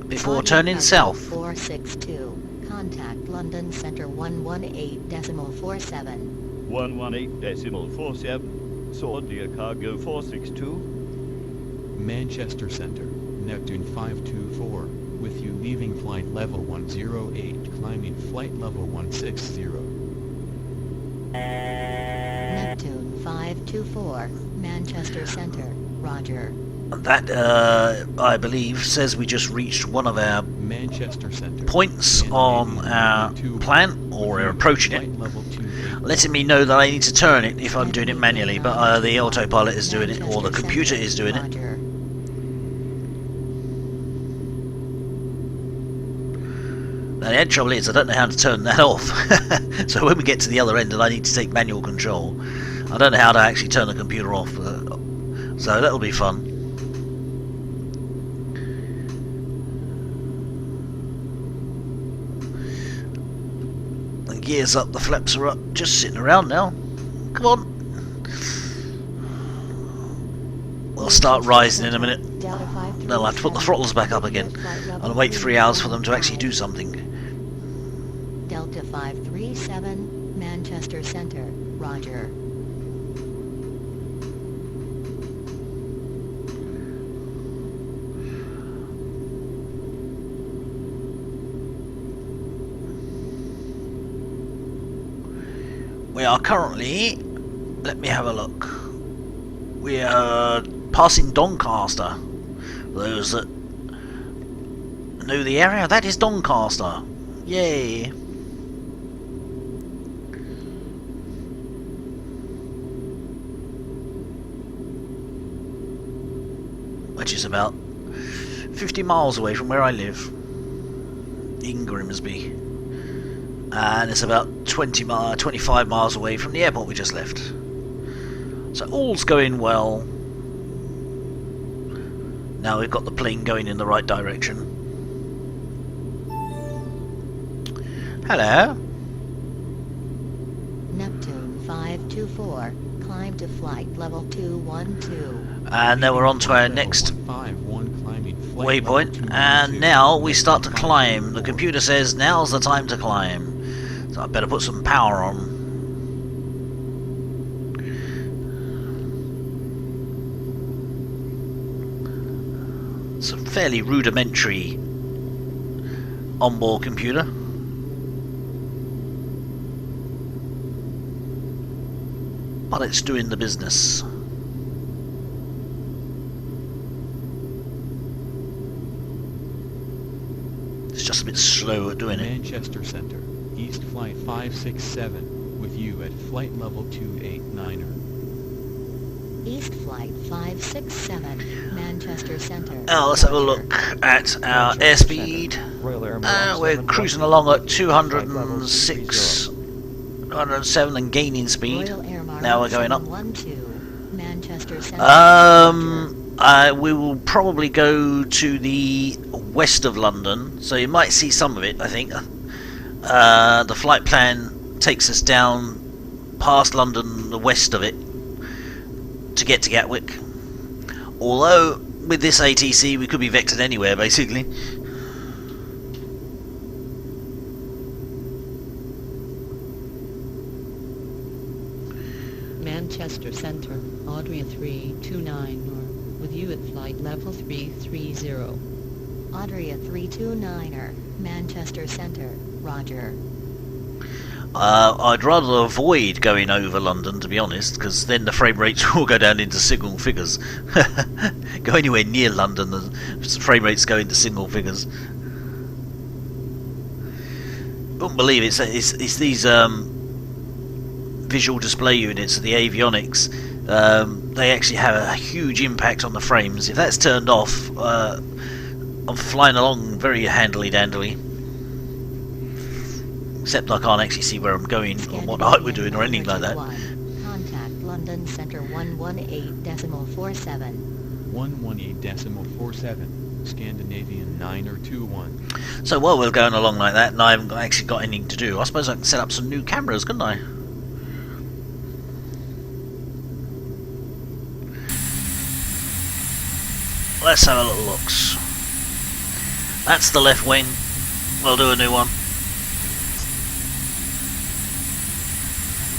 [SPEAKER 1] before turning south.
[SPEAKER 5] 462, contact London Centre 118.47.
[SPEAKER 3] 118.47, Sordia Cargo 462.
[SPEAKER 6] Manchester Centre, Neptune 524, with you leaving flight level 108, climbing flight level 160.
[SPEAKER 5] Neptune 524, Manchester Centre, Roger.
[SPEAKER 1] That, I believe, says we just reached one of our
[SPEAKER 6] Manchester Centre
[SPEAKER 1] points on our plan, or we're approaching it, letting me know that I need to turn it if I'm doing it manually, but the autopilot is doing it, or the computer is doing it.
[SPEAKER 5] Roger.
[SPEAKER 1] Now the trouble is I don't know how to turn that off. So when we get to the other end and I need to take manual control, I don't know how to actually turn the computer off. So that'll be fun. The gears up, the flaps are up, just sitting around now. Come on. We'll start rising in a minute. They'll have to put the throttles back up again. I'll wait 3 hours for them to actually do something.
[SPEAKER 5] Delta 537, Manchester Centre, Roger.
[SPEAKER 1] We are currently, let me have a look, we are passing Doncaster. Those that know the area, that is Doncaster. Yay! Which is about 50 miles away from where I live, in Grimsby. And it's about 25 miles away from the airport we just left. So all's going well. Now we've got the plane going in the right direction. Hello.
[SPEAKER 5] Neptune 524, climb to flight level 212.
[SPEAKER 1] And then we're on to our next waypoint, and now we start to climb. The computer says now's the time to climb. So I better put some power on. It's a fairly rudimentary onboard computer. But it's doing the business. It's just bit slow at doing it.
[SPEAKER 6] Manchester Center, East Flight 567, with you at flight level 289er.
[SPEAKER 5] East Flight 567, Manchester Center.
[SPEAKER 1] Now let's have a look at our airspeed.
[SPEAKER 7] Royal Air Maroc
[SPEAKER 1] We're
[SPEAKER 7] 7
[SPEAKER 1] cruising along at
[SPEAKER 7] flight level
[SPEAKER 1] 206,
[SPEAKER 7] 230.
[SPEAKER 1] 207 and gaining speed.
[SPEAKER 5] Royal Air Maroc
[SPEAKER 1] Now we're going up.
[SPEAKER 5] 712, Manchester Center. Roger.
[SPEAKER 1] We will probably go to the west of London, so you might see some of it, I think. The flight plan takes us down past London, the west of it, to get to Gatwick. Although, with this ATC, we could be vectored anywhere, basically.
[SPEAKER 8] Manchester Center, Audrey 329, with you at flight level 330.
[SPEAKER 5] Audrey 329er, Manchester Center. Roger.
[SPEAKER 1] I'd rather avoid going over London, to be honest, because then the frame rates will go down into single figures. Go anywhere near London, the frame rates go into single figures. Wouldn't believe it's these visual display units, the avionics. They actually have a huge impact on the frames. If that's turned off, I'm flying along very handily dandily. Except I can't actually see where I'm going or what height we're doing or anything like that.
[SPEAKER 5] Contact London Center 118.47.
[SPEAKER 6] 118.47, Scandinavian 921.
[SPEAKER 1] So while we're going along like that, and I haven't actually got anything to do, I suppose I can set up some new cameras, couldn't I? Let's have a little looks. That's the left wing. We'll do a new one.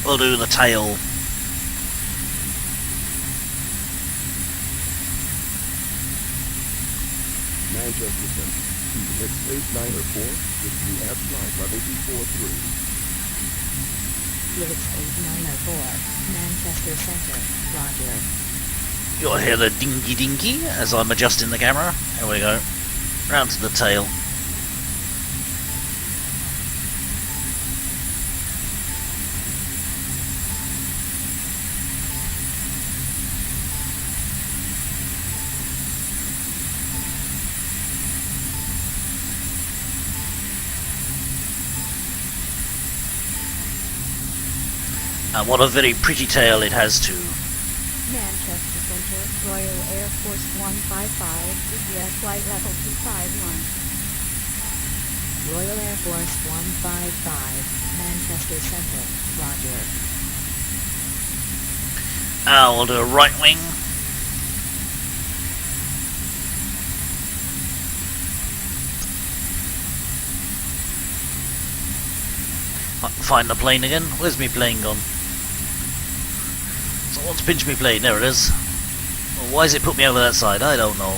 [SPEAKER 1] We'll do the tail.
[SPEAKER 9] Manchester Center, Helix 894, with you at flight level 243.
[SPEAKER 5] Helix 8904, Manchester Center. Roger.
[SPEAKER 1] You'll hear the dinky dinky as I'm adjusting the camera. Here we go. Round to the tail. And what a very pretty tail it has too.
[SPEAKER 4] Manchester Center, Royal Air Force 155, GPS flight level 251.
[SPEAKER 5] Royal Air Force 155, Manchester Center. Roger.
[SPEAKER 1] Now we'll do a right wing. Find the plane again. Where's my plane gone? Someone's pinched me plane. There it is. Well, why has it put me over that side? I don't know.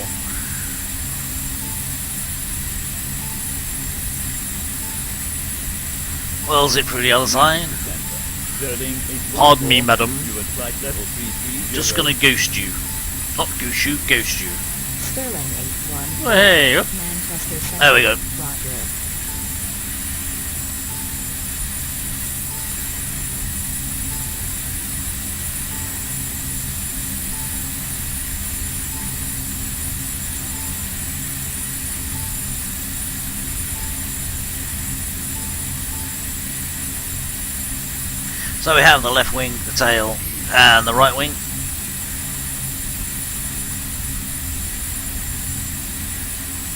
[SPEAKER 1] Well, zip through the other side. Pardon me, madam. Just gonna ghost you. Not goose you, ghost you.
[SPEAKER 5] Sterling 81.
[SPEAKER 1] Hey,
[SPEAKER 5] Manchester Center.
[SPEAKER 1] there we go.
[SPEAKER 5] Roger.
[SPEAKER 1] So we have the left wing, the tail, and the right wing.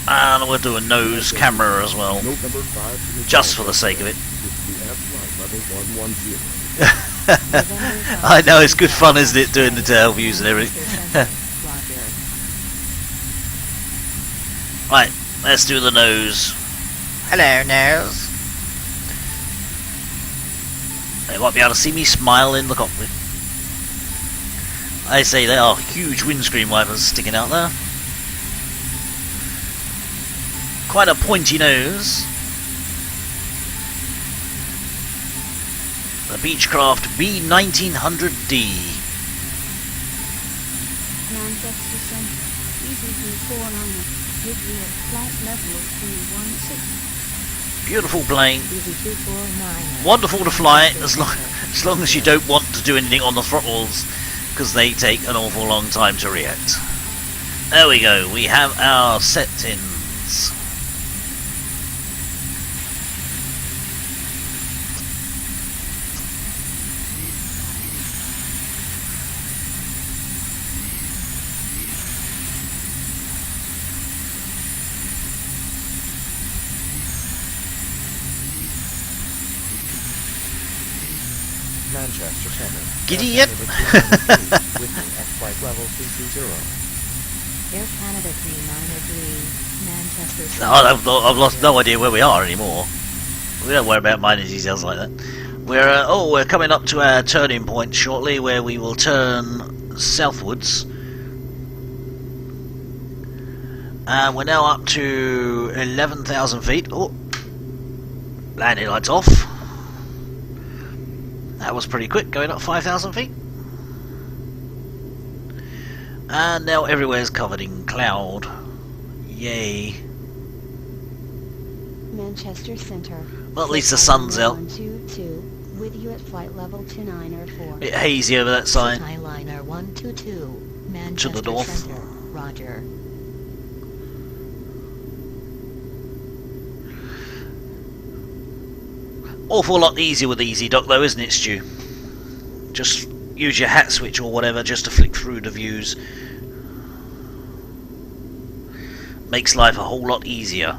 [SPEAKER 1] And we'll do a nose camera as well,
[SPEAKER 9] November 5 to
[SPEAKER 1] just for the sake of it.
[SPEAKER 9] with you at flight level 110.
[SPEAKER 1] I know, it's good fun, isn't it, doing the tail views and everything.
[SPEAKER 5] Roger.
[SPEAKER 1] Right, let's do the nose. Hello, nose. They won't be able to see me smile in the cockpit. I say there are huge windscreen wipers sticking out there. Quite a pointy nose. The Beechcraft B1900D.
[SPEAKER 10] Manchester Centre, EGKK 499, with you at flight level 316.
[SPEAKER 1] Beautiful plane.
[SPEAKER 2] EG249.
[SPEAKER 1] Wonderful to fly as long as you don't want to do anything on the throttles, because they take an awful long time to react. There we go, we have our settings.
[SPEAKER 7] Manchester Center.
[SPEAKER 1] Giddy
[SPEAKER 7] Air
[SPEAKER 1] yet?
[SPEAKER 7] Canada 393 with you at flight level 320.
[SPEAKER 5] Air Canada 393, Manchester Center.
[SPEAKER 1] I've lost no idea where we are anymore. We don't worry about minor details like that. We're coming up to our turning point shortly, where we will turn southwards. And we're now up to 11,000 feet. Oh, landing lights off. That was pretty quick, going up 5,000 feet. And now everywhere's covered in cloud. Yay.
[SPEAKER 2] Manchester Center.
[SPEAKER 1] Well, at least the sun's out.
[SPEAKER 2] 122 with you at flight level 2904.
[SPEAKER 1] Bit hazy over that side.
[SPEAKER 5] Skyliner 122, Manchester
[SPEAKER 1] To the north.
[SPEAKER 5] Center. Roger.
[SPEAKER 1] Awful lot easier with Easy Dock though, isn't it, Stu? Just use your hat switch or whatever just to flick through the views. Makes life a whole lot easier.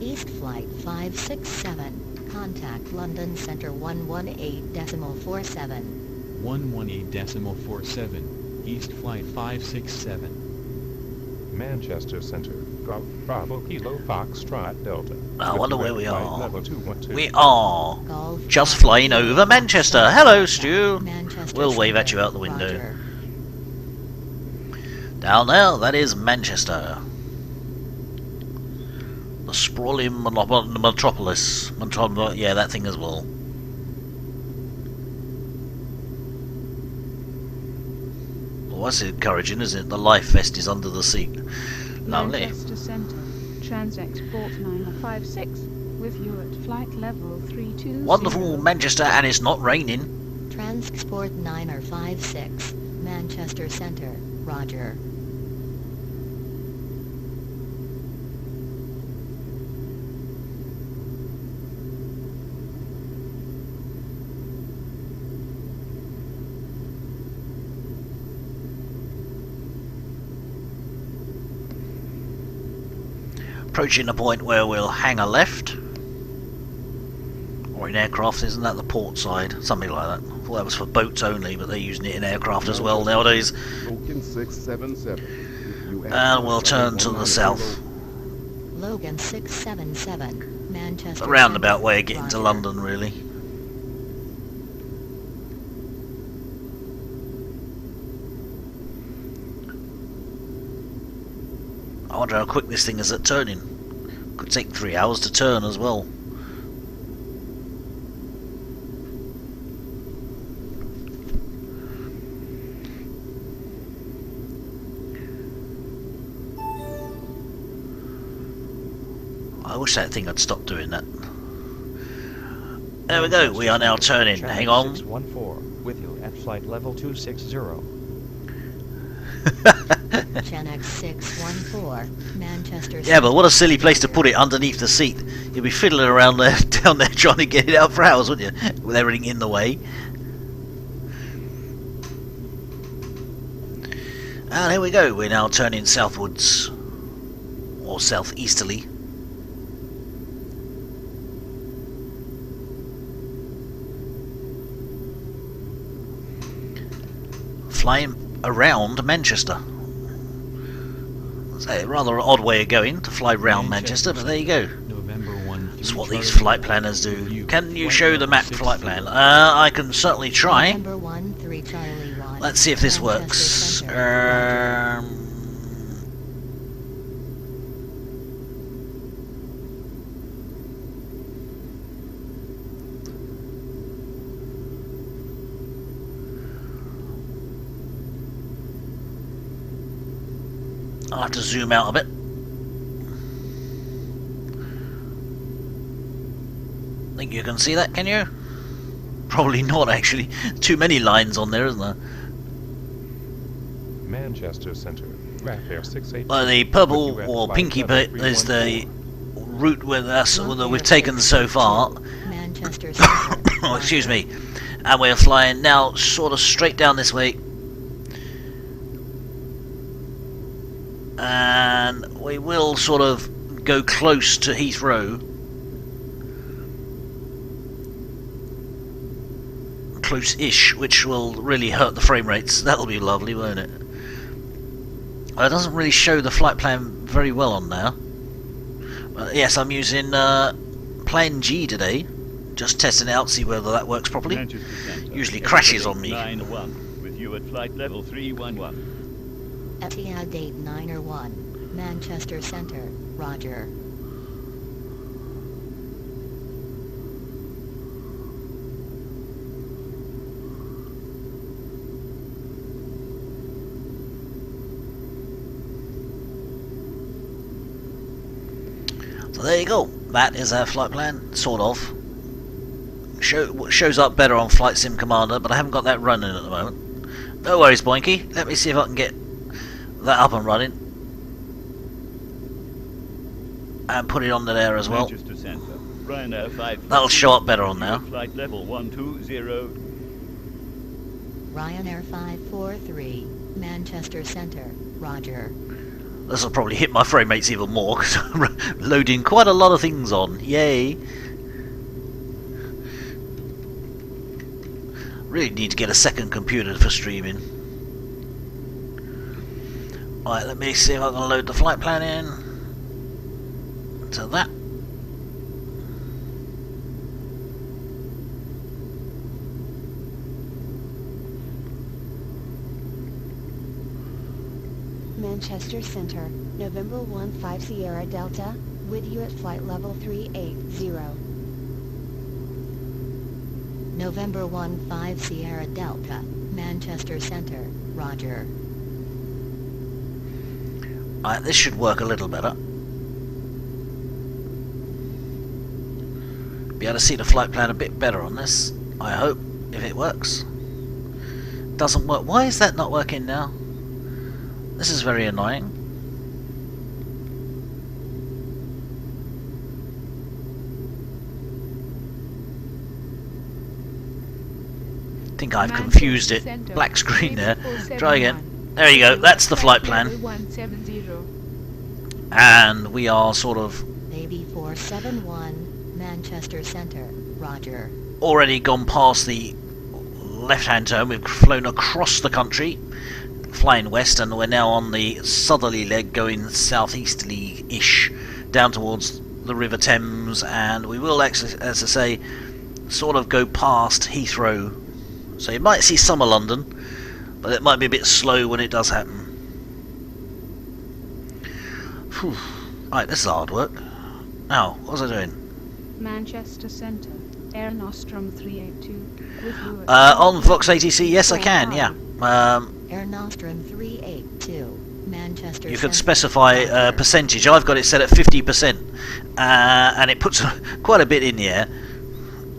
[SPEAKER 5] East Flight 567, contact London Center 118.47.
[SPEAKER 6] 118.47, East Flight 567.
[SPEAKER 9] Manchester Center, Golf Bravo Kilo Foxtrot Delta.
[SPEAKER 1] I wonder where we
[SPEAKER 9] Flight
[SPEAKER 1] are.
[SPEAKER 9] level 212.
[SPEAKER 1] We are
[SPEAKER 5] Golf
[SPEAKER 1] just
[SPEAKER 5] Bravo
[SPEAKER 1] flying
[SPEAKER 5] Kilo
[SPEAKER 1] over Manchester.
[SPEAKER 5] Foxtrot
[SPEAKER 1] Hello,
[SPEAKER 5] Delta,
[SPEAKER 1] Stu.
[SPEAKER 5] Manchester
[SPEAKER 1] We'll wave at
[SPEAKER 5] Center.
[SPEAKER 1] you out the window.
[SPEAKER 5] Roger.
[SPEAKER 1] Down there, that is Manchester. The sprawling metropolis. Yeah, that thing as well. Well, that's encouraging, isn't it? The life vest is under the seat. Lovely.
[SPEAKER 10] Manchester Center. Transexport 956 with you at flight level 320.
[SPEAKER 1] Wonderful Manchester, and it's not raining.
[SPEAKER 5] Transport 956, Manchester Center. Roger.
[SPEAKER 1] Approaching the point where we'll hang a left. Or in aircraft, isn't that the port side? Something like that. Well, that was for boats only, but they're using it in aircraft as well nowadays.
[SPEAKER 9] Logan 677.
[SPEAKER 1] And we'll turn to the south.
[SPEAKER 5] Logan 677, Manchester
[SPEAKER 1] A roundabout
[SPEAKER 5] Center.
[SPEAKER 1] way of getting to
[SPEAKER 5] Roger.
[SPEAKER 1] London, really. I wonder how quick this thing is at turning. Could take 3 hours to turn as well. I wish that thing had stopped doing that. There we go, we are now turning. Hang on.
[SPEAKER 7] 614 with you at flight level 260.
[SPEAKER 5] Gen 614, Manchester
[SPEAKER 1] Yeah, but
[SPEAKER 5] Center.
[SPEAKER 1] what a silly place to put it underneath the seat. You'd be fiddling around there, down there trying to get it out for hours, wouldn't you? With everything in the way. And here we go, we're now turning southwards. Or southeasterly. Flying around Manchester. It's a rather odd way of going, to fly round Manchester, but there you go.
[SPEAKER 6] November 1.
[SPEAKER 1] That's what these flight planners do. Can you show the map flight plan? I can certainly try.
[SPEAKER 5] November 13 Charlie 1.
[SPEAKER 1] Let's see if this
[SPEAKER 5] Manchester
[SPEAKER 1] works.
[SPEAKER 5] Center. Roger.
[SPEAKER 1] I'll have to zoom out a bit. Think you can see that, can you? Probably not, actually. Too many lines on there, isn't there?
[SPEAKER 9] Manchester Centre. Raphair 68.
[SPEAKER 1] The purple or pinky bit is the route with us that we've taken so far.
[SPEAKER 5] Manchester Centre.
[SPEAKER 1] Oh, excuse me. And we're flying now sort of straight down this way. And we will sort of go close to Heathrow. Close-ish, which will really hurt the frame rates. That'll be lovely, won't it? It doesn't really show the flight plan very well on now. Yes, I'm using Plan G today. Just testing it out, see whether that works properly. Usually crashes on me.
[SPEAKER 3] 9-1, with you at flight level 311.
[SPEAKER 5] Etihad 891, Manchester Centre, roger.
[SPEAKER 1] So there you go. That is our flight plan, sort of. Shows up better on Flight Sim Commander, but I haven't got that running at the moment. No worries, Boinky. Let me see if I can get that up and running. And put it on there as well.
[SPEAKER 3] Manchester Centre. Ryanair 5.
[SPEAKER 1] That'll show up better on now.
[SPEAKER 3] Flight level 120.
[SPEAKER 5] Ryanair 543, Manchester Centre, roger.
[SPEAKER 1] This will probably hit my frame rates even more because I'm loading quite a lot of things on. Yay! Really need to get a second computer for streaming. Right, let me see if I can load the flight plan in. To that.
[SPEAKER 11] Manchester Centre, November 15 Sierra Delta, with you at flight level 380.
[SPEAKER 5] November 15 Sierra Delta, Manchester Centre, roger.
[SPEAKER 1] Alright, this should work a little better. Be able to see the flight plan a bit better on this, I hope, if it works. Doesn't work. Why is that not working now? This is very annoying. I think I've confused it. Black screen there. Try again. There you go. That's the flight plan. And we are sort of
[SPEAKER 5] Navy 471, Manchester Centre, roger.
[SPEAKER 1] already gone past the left-hand turn. We've flown across the country, flying west, and we're now on the southerly leg going southeasterly-ish down towards the River Thames, and we will actually, as I say, sort of go past Heathrow. So you might see some of London, but it might be a bit slow when it does happen. Whew. Right, this is hard work. Now, what was I doing?
[SPEAKER 10] Manchester Centre, Air Nostrum 382. With you at
[SPEAKER 1] On Vox ATC, yes I can, yeah.
[SPEAKER 5] Air Nostrum 382, Manchester
[SPEAKER 1] You can
[SPEAKER 5] Centre,
[SPEAKER 1] specify
[SPEAKER 5] roger.
[SPEAKER 1] percentage. I've got it set at 50%, and it puts quite a bit in the air,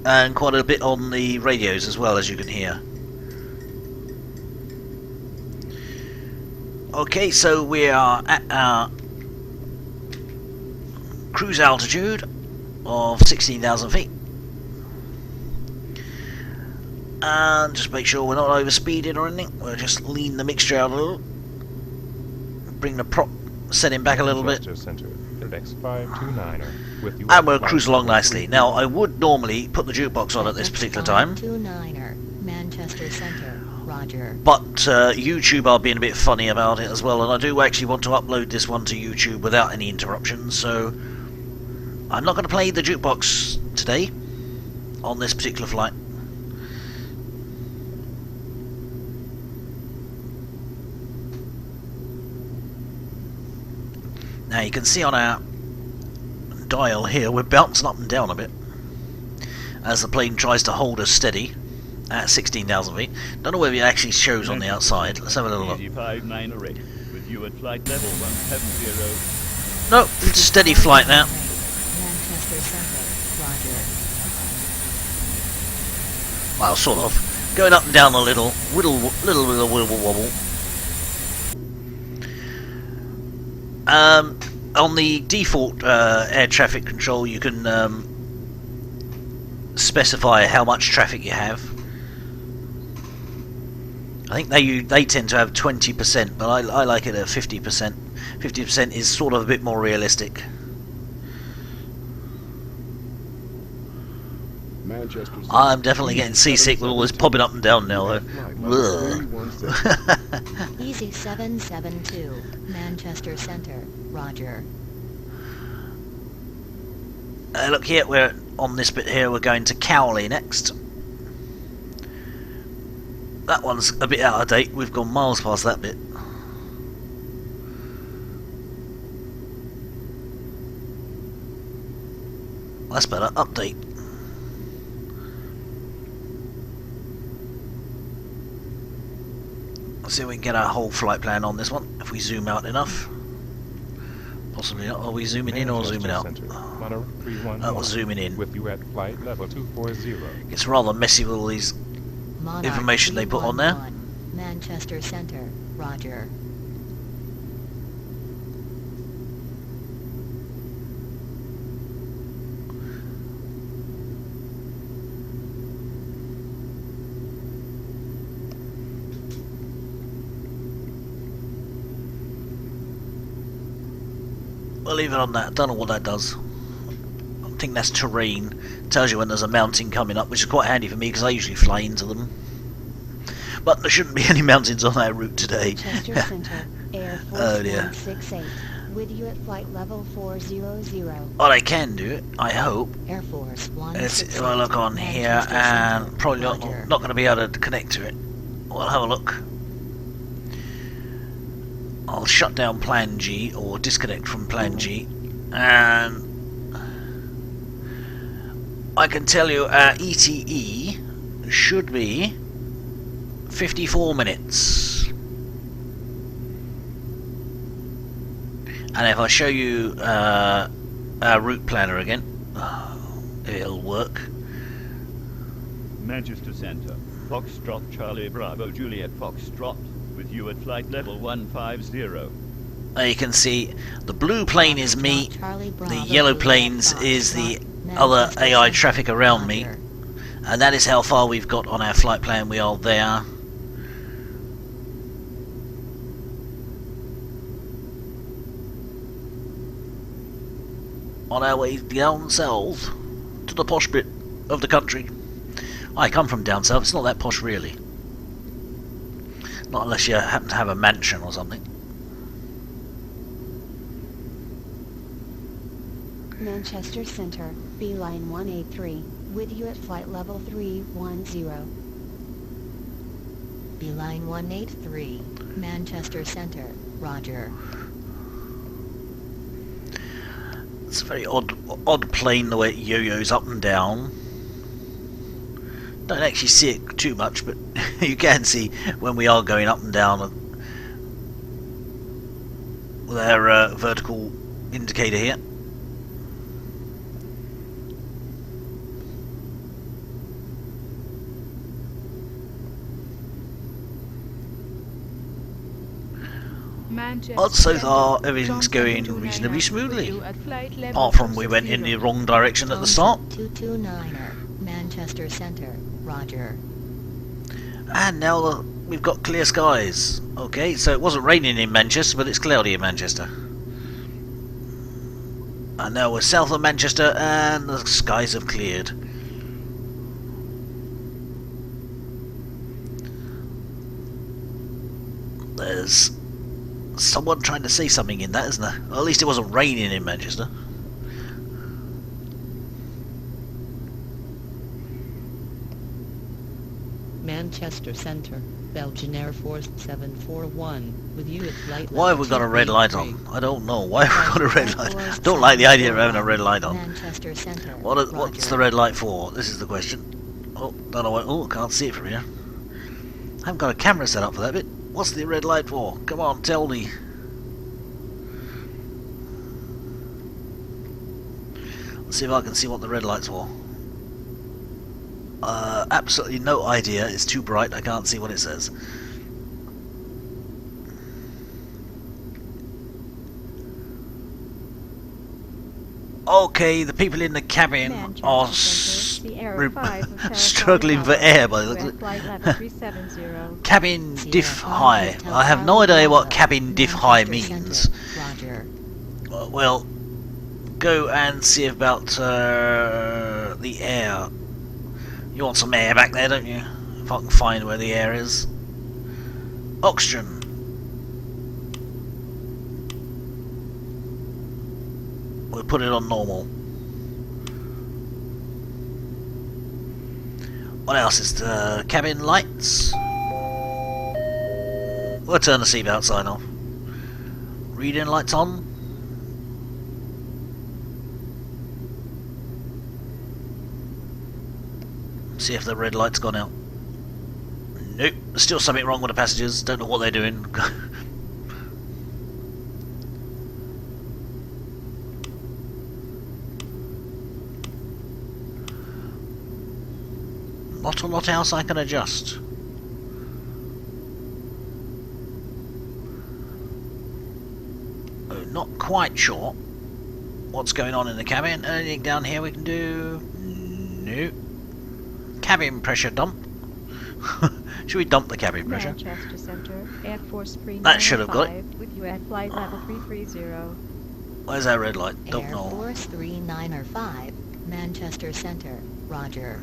[SPEAKER 1] and quite a bit on the radios as well, as you can hear. Okay, so we are at our cruise altitude of 16,000 feet. And just make sure we're not overspeeding or anything. We'll just lean the mixture out a little. Bring the prop setting back a little bit.
[SPEAKER 9] Center, X529er, with you
[SPEAKER 1] And we'll cruise along nicely. Now, I would normally put the jukebox on at this particular time,
[SPEAKER 5] 529er, Manchester Centre, roger.
[SPEAKER 1] but YouTube are being a bit funny about it as well, and I do actually want to upload this one to YouTube without any interruptions, so I'm not going to play the jukebox today on this particular flight. Now you can see on our dial here we're bouncing up and down a bit as the plane tries to hold us steady. at 16,000 feet. Don't know whether it actually shows on the outside. Let's have a little look.
[SPEAKER 3] EG908 with you at flight level 170.
[SPEAKER 1] Nope, it's a steady flight now.
[SPEAKER 5] Manchester Center, Roger.
[SPEAKER 1] Well, sort of. Going up and down a little wibble wobble. On the default air traffic control, you can specify how much traffic you have. I think they tend to have 20%, but I like it at 50%. 50% is sort of a bit more realistic. I'm definitely getting seasick with all this popping up and down now, though.
[SPEAKER 5] Easy 772, Manchester Center, Roger.
[SPEAKER 1] Look here, we're on this bit here, we're going to Cowley next. That one's a bit out of date, we've gone miles past that bit. That's better, update. Let's see if we can get our whole flight plan on this one, if we zoom out enough. Possibly not. Are we zooming in or zooming out? That was zooming in.
[SPEAKER 9] With you at flight level 240.
[SPEAKER 1] It's rather messy with all these
[SPEAKER 5] Monarch
[SPEAKER 1] information they put on there.
[SPEAKER 5] 311, Manchester Center, Roger.
[SPEAKER 1] We'll leave it on that. Don't know what that does. I think that's terrain. Tells you when there's a mountain coming up, which is quite handy for me because I usually fly into them. But there shouldn't be any mountains on that route today.
[SPEAKER 11] Chester Center, Air Force
[SPEAKER 1] Oh dear.
[SPEAKER 11] 168, with you at flight level 400.
[SPEAKER 1] Well, I can do it, I hope.
[SPEAKER 5] Air Force
[SPEAKER 1] Let's
[SPEAKER 5] 168,
[SPEAKER 1] have a look on here,
[SPEAKER 5] Manchester
[SPEAKER 1] and
[SPEAKER 5] Center,
[SPEAKER 1] probably
[SPEAKER 5] Roger.
[SPEAKER 1] not going to be able to connect to it. We'll have a look. I'll shut down Plan G, or disconnect from Plan G, and I can tell you our ETE should be 54 minutes. And if I show you our route planner again, it'll work.
[SPEAKER 3] Manchester Center, Foxtrot Charlie Bravo Juliet Foxtrot with you at flight level 150.
[SPEAKER 1] There you can see the blue plane is me,
[SPEAKER 5] Charlie Bravo,
[SPEAKER 1] the yellow
[SPEAKER 5] Juliet
[SPEAKER 1] planes is the
[SPEAKER 5] Foxtrot,
[SPEAKER 1] other
[SPEAKER 5] Manchester
[SPEAKER 1] AI
[SPEAKER 5] Center,
[SPEAKER 1] traffic around me,
[SPEAKER 5] Roger.
[SPEAKER 1] and that is how far we've got on our flight plan. We are there. On our way down south to the posh bit of the country. I come from down south, it's not that posh really. Not unless you happen to have a mansion or something.
[SPEAKER 11] Manchester Center, Beeline 183, with you at flight level 310.
[SPEAKER 5] Beeline 183, Manchester Center, Roger.
[SPEAKER 1] It's a very odd plane the way it yo-yos up and down. Don't actually see it too much, but you can see when we are going up and down with our vertical indicator here.
[SPEAKER 10] Manchester
[SPEAKER 1] So
[SPEAKER 10] Center,
[SPEAKER 1] far, everything's
[SPEAKER 10] John
[SPEAKER 1] going
[SPEAKER 10] 729er,
[SPEAKER 1] reasonably
[SPEAKER 10] with
[SPEAKER 1] smoothly.
[SPEAKER 10] you at flight level
[SPEAKER 1] Apart from we went in
[SPEAKER 10] 460.
[SPEAKER 1] the wrong direction at the start.
[SPEAKER 5] 229er, Manchester Center, Roger.
[SPEAKER 1] And now we've got clear skies. Okay, so it wasn't raining in Manchester, but it's cloudy in Manchester. And now we're south of Manchester and the skies have cleared. There's someone trying to say something in that, isn't there? Or at least it wasn't raining in Manchester.
[SPEAKER 8] Manchester Center, Belgian Air Force 741, with you at flight
[SPEAKER 1] Why have we got a red light on? I don't know. Why have we got a red light? Don't like the idea of having a red light on.
[SPEAKER 5] Manchester Center,
[SPEAKER 1] What's the red light for? This is the question. Oh, don't know what. Oh, can't see it from here. I haven't got a camera set up for that bit. What's the red light for? Come on, tell me. Let's see if I can see what the red light's for. Absolutely no idea. It's too bright. I can't see what it says. Okay, the people in the cabin are struggling for air by the look of it. Cabin diff high. I have no idea what cabin diff high means. Well, go and see about the air. You want some air back there, don't you? If I can find where the air is. Oxygen. We'll put it on normal. What else is the cabin lights? We'll turn the seatbelt sign off. Reading lights on. See if the red light's gone out. Nope, there's still something wrong with the passengers. Don't know what they're doing. Not a lot else I can adjust. Oh, not quite sure what's going on in the cabin. Anything down here we can do? No. Cabin pressure dump. Should we dump the cabin pressure?
[SPEAKER 2] Manchester Center, Air Force
[SPEAKER 1] That should have got it.
[SPEAKER 2] With you at flight level 330.
[SPEAKER 1] Where's that red light? Don't
[SPEAKER 5] Air
[SPEAKER 1] know.
[SPEAKER 5] Force 395, Manchester Center, Roger.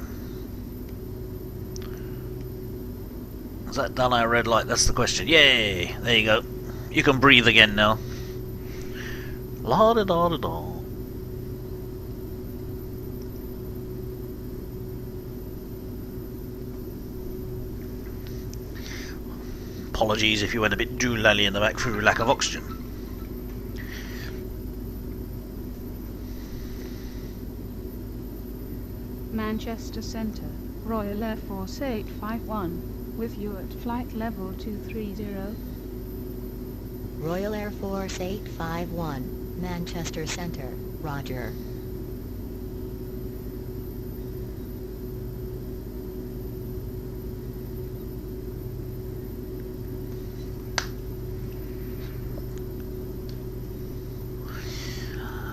[SPEAKER 1] Is that done our red light? That's the question. Yay! There you go. You can breathe again now. La da da da da. Apologies if you went a bit doolally in the back through lack of oxygen.
[SPEAKER 10] Manchester Center, Royal Air Force 851, with you at flight level 230.
[SPEAKER 5] Royal Air Force 851, Manchester Center, Roger.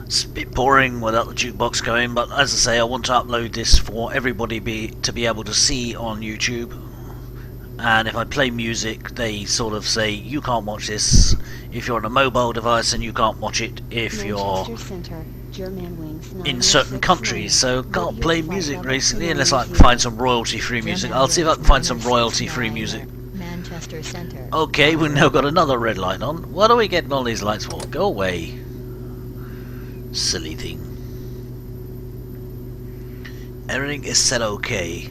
[SPEAKER 1] It's a bit boring without the jukebox going, but as I say, I want to upload this for everybody to be able to see on YouTube. And if I play music, they sort of say you can't watch this if you're on a mobile device, and you can't watch it if you're in certain countries. So can't play music basically unless I can find some royalty-free music. I'll see if I can find some royalty-free music.
[SPEAKER 5] Manchester Center.
[SPEAKER 1] Okay, we've now got another red light on. What are we getting all these lights for? Go away. Silly thing. Everything is set okay.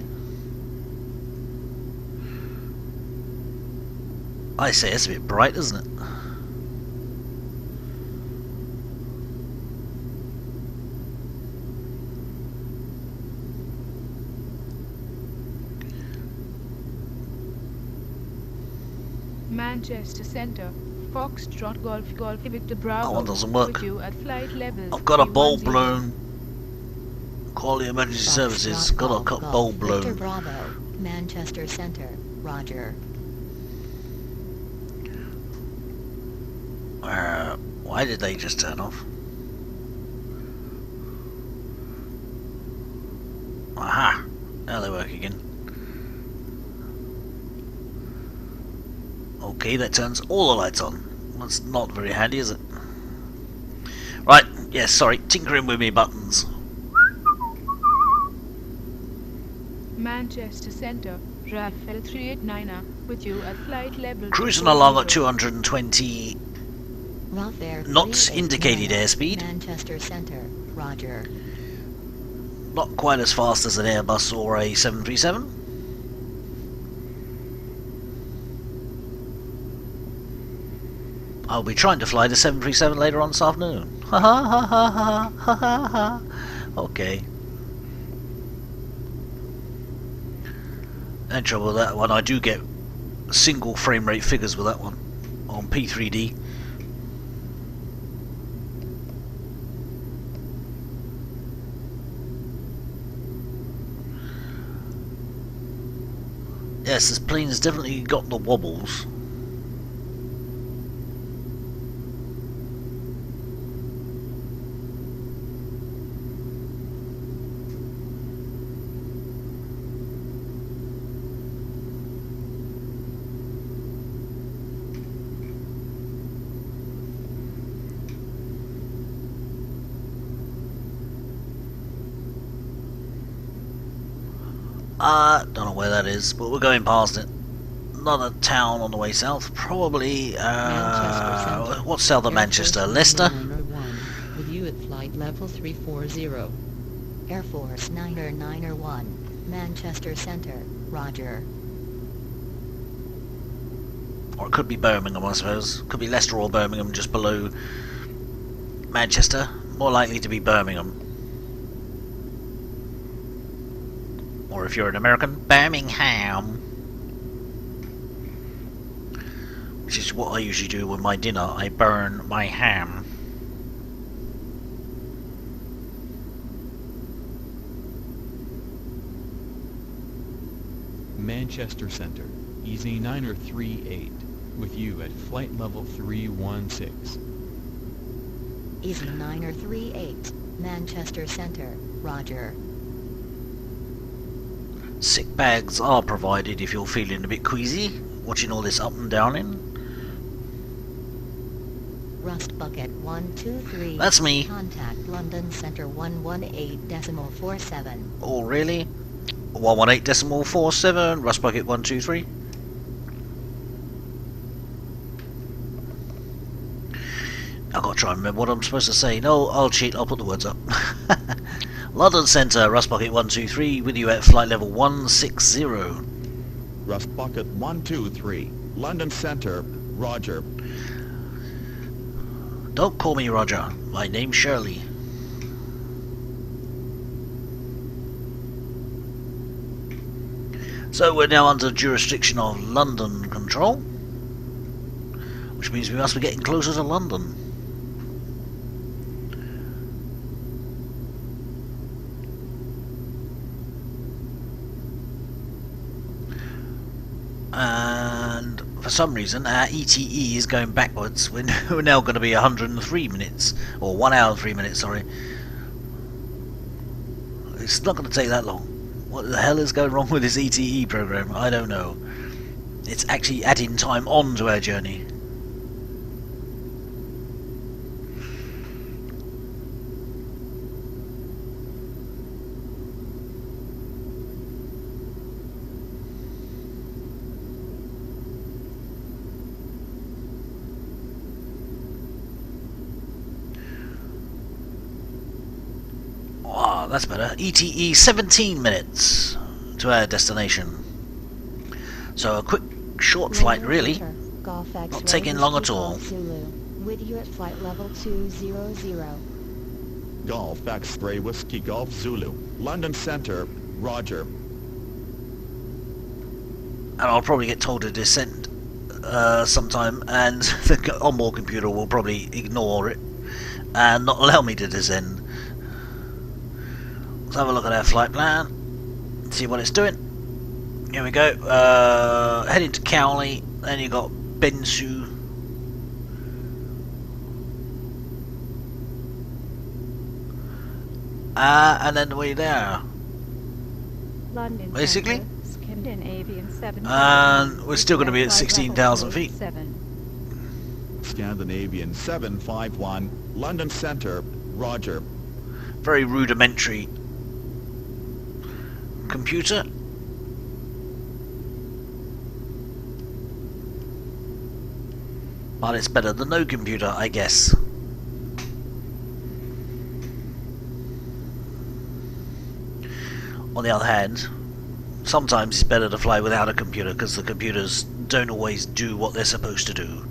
[SPEAKER 1] I say it's a bit bright, isn't it?
[SPEAKER 10] Manchester Center, Foxtrot Golf Golf Victor Bravo.
[SPEAKER 1] That one doesn't work.
[SPEAKER 10] With you at flight level
[SPEAKER 1] I've got a bulb
[SPEAKER 10] 310.
[SPEAKER 1] blown. Quality Emergency Services. Got a bulb
[SPEAKER 5] Victor
[SPEAKER 1] blown.
[SPEAKER 5] Bravo, Manchester Center, Roger.
[SPEAKER 1] Why did they just turn off? Aha! Now they work again. Okay, that turns all the lights on. That's not very handy, is it? Right, yes, sorry, tinkering with me buttons.
[SPEAKER 10] Manchester Center, Rafael 389er, with you at flight level
[SPEAKER 1] Cruising
[SPEAKER 10] 240.
[SPEAKER 1] along at 220
[SPEAKER 5] Rough Air
[SPEAKER 1] knots
[SPEAKER 5] 389,
[SPEAKER 1] indicated airspeed.
[SPEAKER 5] Manchester Center, Roger.
[SPEAKER 1] Not quite as fast as an Airbus or a 737. I'll be trying to fly the 737 later on this afternoon. Ha ha ha ha ha ha ha ha. Okay. No trouble with that one. I do get single frame rate figures with that one on p3d. Yes, this plane's definitely got the wobbles. Don't know where that is, but we're going past it. Another town on the way south. Probably, what's south of Manchester? Leicester?
[SPEAKER 8] With you at flight level 340.
[SPEAKER 5] Air Force 901, Manchester Center, roger.
[SPEAKER 1] Or it could be Birmingham, I suppose. Could be Leicester or Birmingham, just below Manchester. More likely to be Birmingham. Or if you're an American, Birmingham. Which is what I usually do with my dinner. I burn my ham.
[SPEAKER 6] Manchester Center, EZ938, with you at flight level 316.
[SPEAKER 5] EZ938, Manchester Center, roger.
[SPEAKER 1] Sick bags are provided if you're feeling a bit queasy, watching all this up and down in.
[SPEAKER 5] Rust Bucket 123.
[SPEAKER 1] That's me.
[SPEAKER 5] Contact London Center 118.47.
[SPEAKER 1] Oh really? 118.47, Rust Bucket 123. I've got to try and remember what I'm supposed to say. No, I'll cheat, I'll put the words up. London Centre, Rust Bucket 123, with you at flight level 160.
[SPEAKER 9] Rust Bucket 123, London Center, roger.
[SPEAKER 1] Don't call me Roger, my name's Shirley. So we're now under jurisdiction of London control, which means we must be getting closer to London. And for some reason our ETE is going backwards. We're now going to be 103 minutes, or 1 hour and 3 minutes, sorry. It's not going to take that long. What the hell is going wrong with this ETE program? I don't know. It's actually adding time on to our journey. Wow, that's better. ETE 17 minutes to our destination. So a quick, short flight, really. Not taking long at all.
[SPEAKER 11] With you at flight level 200.
[SPEAKER 9] Golf X-Ray Whiskey Golf Zulu, London Center, roger.
[SPEAKER 1] And I'll probably get told to descend sometime, and the onboard computer will probably ignore it and not allow me to descend. Let's have a look at our flight plan, see what it's doing. Here we go, heading to Cowley, then you got Bensu. And then we're there.
[SPEAKER 2] London
[SPEAKER 1] basically.
[SPEAKER 2] Scandinavian 7.
[SPEAKER 1] And we're still going to be at 16,000 feet.
[SPEAKER 9] Scandinavian 751, London Center, roger.
[SPEAKER 1] Very rudimentary computer. But it's better than no computer, I guess. On the other hand, sometimes it's better to fly without a computer because the computers don't always do what they're supposed to do.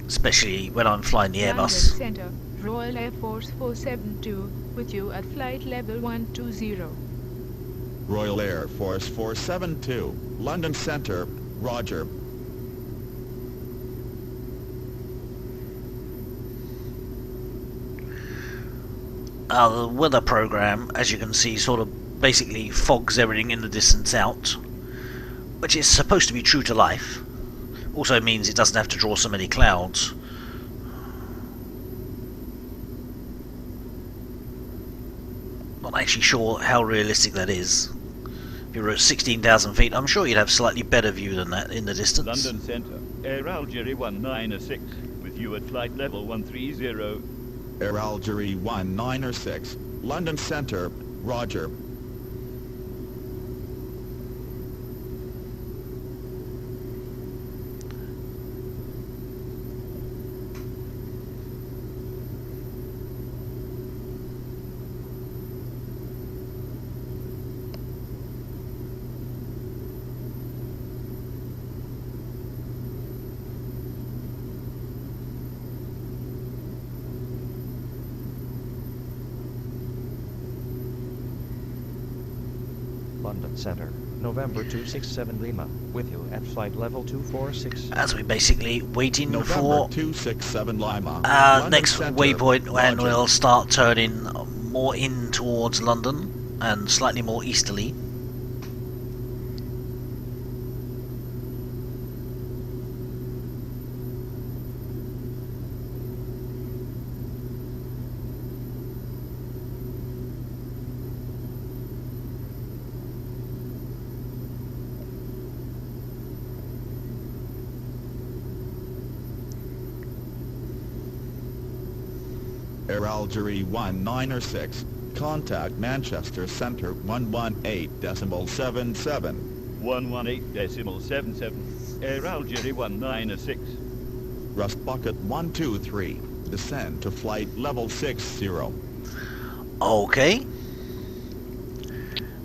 [SPEAKER 1] Especially when I'm flying the Airbus.
[SPEAKER 10] Center, Royal Air Force 472, with you at flight level 120.
[SPEAKER 12] Royal Air Force 472, London Center, roger.
[SPEAKER 1] The weather program, as you can see, sort of basically fogs everything in the distance out, which is supposed to be true to life. Also means it doesn't have to draw so many clouds. Not actually sure how realistic that is. If you were at 16,000 feet, I'm sure you'd have slightly better view than that in the distance.
[SPEAKER 3] London Centre, Air Algeria 196, with you at flight level 130.
[SPEAKER 12] Air Algeria 196, London Center, roger.
[SPEAKER 7] London Center, November 267 Lima, with you at flight level 246.
[SPEAKER 1] As we basically waiting
[SPEAKER 12] November
[SPEAKER 1] for
[SPEAKER 12] 267 Lima.
[SPEAKER 1] our next
[SPEAKER 12] Center,
[SPEAKER 1] waypoint when
[SPEAKER 12] roger.
[SPEAKER 1] we'll start turning more in towards London and slightly more easterly.
[SPEAKER 12] Air Algeria 196, contact Manchester Center 118.77.
[SPEAKER 3] 118.77, Air Algeria 196.
[SPEAKER 12] Rust Bucket 123, descend to flight level 60.
[SPEAKER 1] Okay.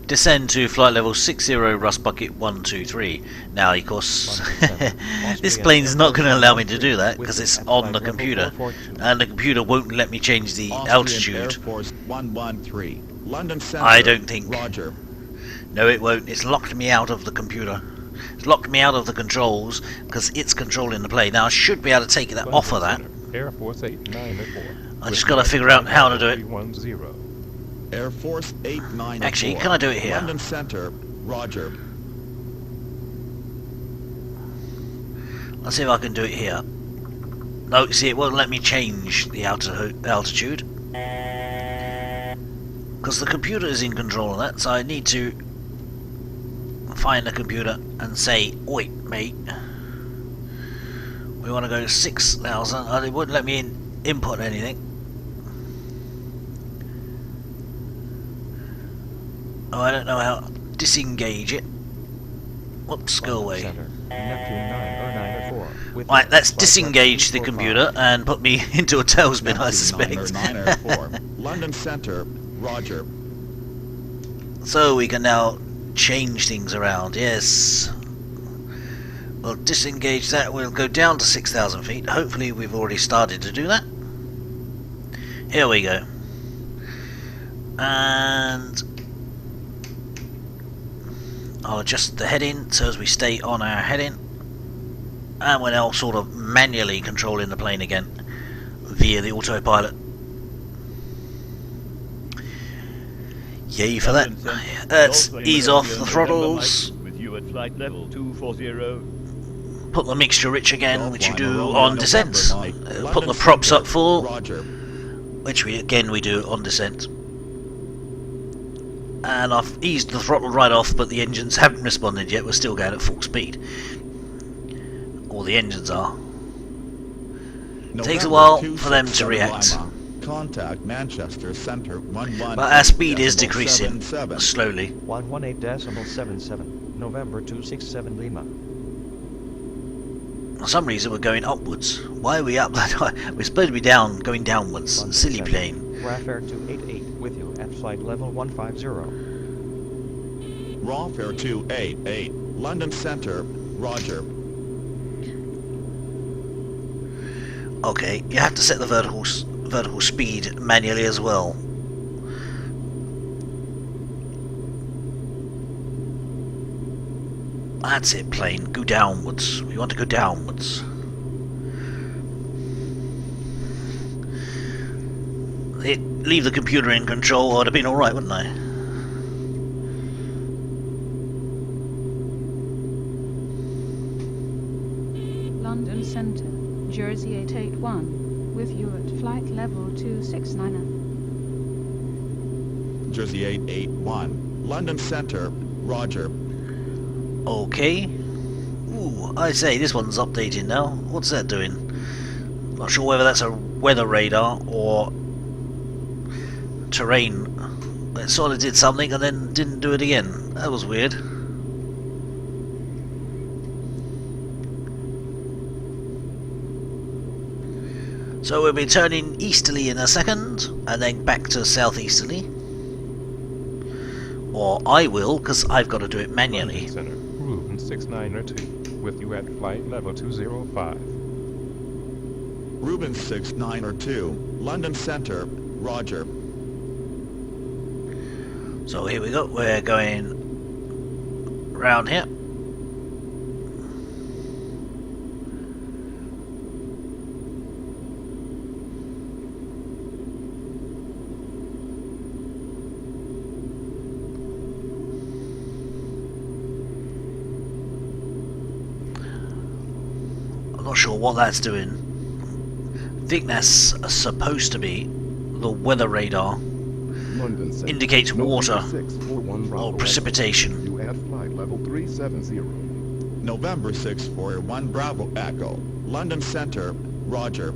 [SPEAKER 1] Descend to flight level 60, Rust Bucket 123. Now, of course, this plane's not going to allow me to do that because it's on the computer, and the computer won't let me change the altitude.
[SPEAKER 12] Air Force 113, London Center,
[SPEAKER 1] I don't think.
[SPEAKER 12] roger.
[SPEAKER 1] No, it won't. It's locked me out of the computer. It's locked me out of the controls because it's controlling the plane. Now, I should be able to take that off of that.
[SPEAKER 9] Air Force 894.
[SPEAKER 1] I just got to figure out how to do it.
[SPEAKER 9] 310.
[SPEAKER 12] Air Force 894.
[SPEAKER 1] Actually, can I do it here?
[SPEAKER 12] London Center, roger.
[SPEAKER 1] Let's see if I can do it here. No, see, it won't let me change the altitude because the computer is in control of that. So I need to find the computer and say, "Wait, mate, we want to go 6,000." Oh, it wouldn't let me input anything. Oh, I don't know how to disengage it. Whoops, go away. Right, let's disengage the computer and put me into a tailspin, I suspect.
[SPEAKER 12] London Center, roger.
[SPEAKER 1] So we can now change things around, yes. We'll disengage that, we'll go down to 6,000 feet. Hopefully we've already started to do that. Here we go. And I'll adjust the heading so as we stay on our heading, and we're now sort of manually controlling the plane again via the autopilot. Yay for that. Let's ease off the throttles,
[SPEAKER 3] With you at flight level 240.
[SPEAKER 1] put the mixture rich again, which you do on descent. Put the props up full, which we do on descent. And I've eased the throttle right off, but the engines haven't responded yet. We're still going at full speed. Or the engines are. It takes a while for them to react.
[SPEAKER 12] Contact Manchester Center 11.
[SPEAKER 1] But our speed is decreasing slowly.
[SPEAKER 7] 118.77, November 267 Lima.
[SPEAKER 1] For some reason we're going upwards. Why are we up that high? We're supposed to be down, going downwards.
[SPEAKER 7] London
[SPEAKER 1] Silly
[SPEAKER 7] Center,
[SPEAKER 1] plane.
[SPEAKER 7] RAF Air 288, with you at flight level 150.
[SPEAKER 12] RAF Air 288, London Center, roger.
[SPEAKER 1] Okay, you have to set the vertical speed manually as well. That's it, plane. Go downwards. We want to go downwards. Leave the computer in control, or I'd have been alright, wouldn't I?
[SPEAKER 10] London Centre, Jersey 881, with you at flight level 269er.
[SPEAKER 12] Jersey 881, London Center, Roger.
[SPEAKER 1] Okay. Ooh, I say, this one's updating now. What's that doing? Not sure whether that's a weather radar or terrain. It sort of did something and then didn't do it again. That was weird. So we'll be turning easterly in a second, and then back to southeasterly. Or I will, because I've got to do it manually.
[SPEAKER 13] Center, Room 6902, with you at flight level 205.
[SPEAKER 12] Reuben 6902, London Center, Roger.
[SPEAKER 1] So here we go, we're going round here. I'm not sure what that's doing. I think that's supposed to be the weather radar. Indicates water or precipitation.
[SPEAKER 9] You at flight level 370.
[SPEAKER 12] November 641 Bravo Echo, London Center, Roger.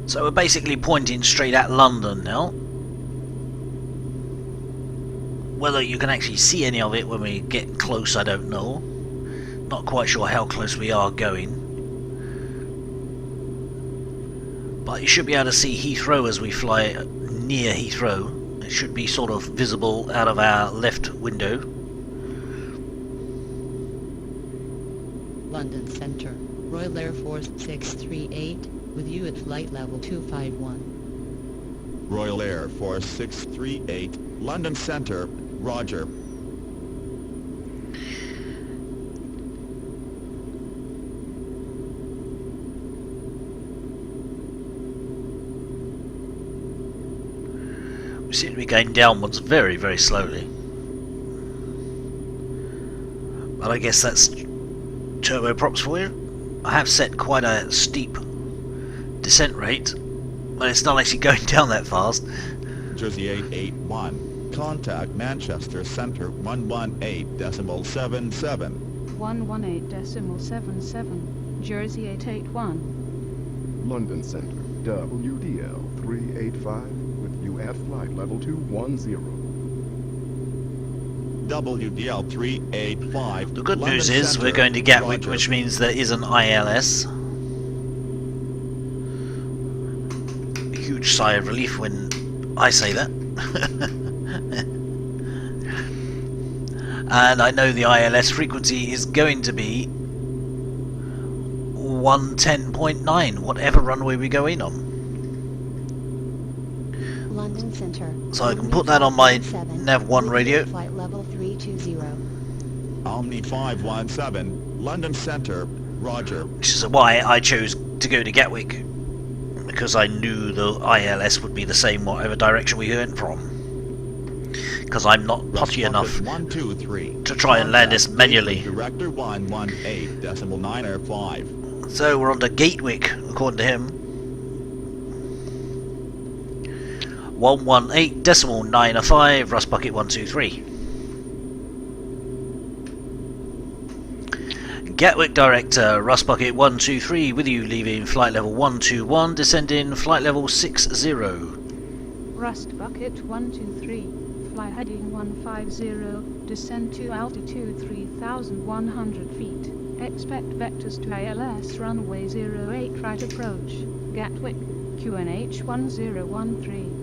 [SPEAKER 1] So we're basically pointing straight at London now. Whether you can actually see any of it when we get close, I don't know. Not quite sure how close we are going. But you should be able to see Heathrow as we fly near Heathrow. It should be sort of visible out of our left window.
[SPEAKER 8] London Center, Royal Air Force 638, with you at flight level 251.
[SPEAKER 12] Royal Air Force 638, London Center, Roger.
[SPEAKER 1] We seem to be going downwards very, very slowly. But I guess that's turboprops for you. I have set quite a steep descent rate, but it's not actually going down that fast.
[SPEAKER 12] Jersey 881, contact Manchester Center 118.77.
[SPEAKER 10] 118.77, Jersey 881.
[SPEAKER 9] London Center, WDL 385, with you at flight level 210.
[SPEAKER 12] WDL 385.
[SPEAKER 1] The good
[SPEAKER 12] London
[SPEAKER 1] news is
[SPEAKER 12] Center,
[SPEAKER 1] we're going to Gatwick,
[SPEAKER 12] Roger.
[SPEAKER 1] which means there is an ILS. A huge sigh of relief when I say that. And I know the ILS frequency is going to be 110.9, whatever runway we go in on.
[SPEAKER 11] London Center.
[SPEAKER 1] So I can put that on my Nav 1 radio.
[SPEAKER 11] Flight level 320.
[SPEAKER 12] Omni 517, London Center, Roger.
[SPEAKER 1] Which is why I chose to go to Gatwick, because I knew the ILS would be the same whatever direction we went from. Because I'm not putty enough
[SPEAKER 12] 123
[SPEAKER 1] to try and land this manually.
[SPEAKER 12] Director 118.905.
[SPEAKER 1] So we're on to Gatwick, according to him. 118.905, Rust Bucket 123. Gatwick Director, Rust Bucket 123, with you leaving flight level 121, descending flight level 60.
[SPEAKER 10] Rust Bucket 123, fly heading 150, descend to altitude 3,100 feet. Expect vectors to ALS runway 08 right approach, Gatwick, QNH 1013.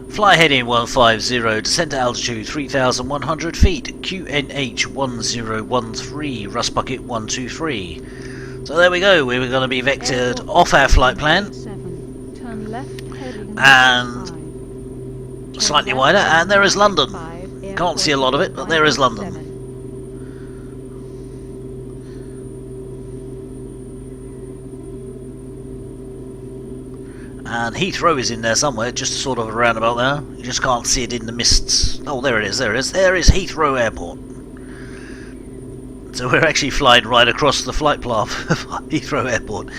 [SPEAKER 1] Fly heading 150, descend to altitude 3,100 feet, QNH 1013, Rust Bucket 123. So there we go, we were going to be vectored off our flight plan,
[SPEAKER 10] Turn left heading
[SPEAKER 1] and slightly wider, and there is London. Can't see a lot of it, but there is London. And Heathrow is in there somewhere, just sort of around about there. You just can't see it in the mists. Oh, there it is, there it is. There is Heathrow Airport. So we're actually flying right across the flight path of Heathrow Airport.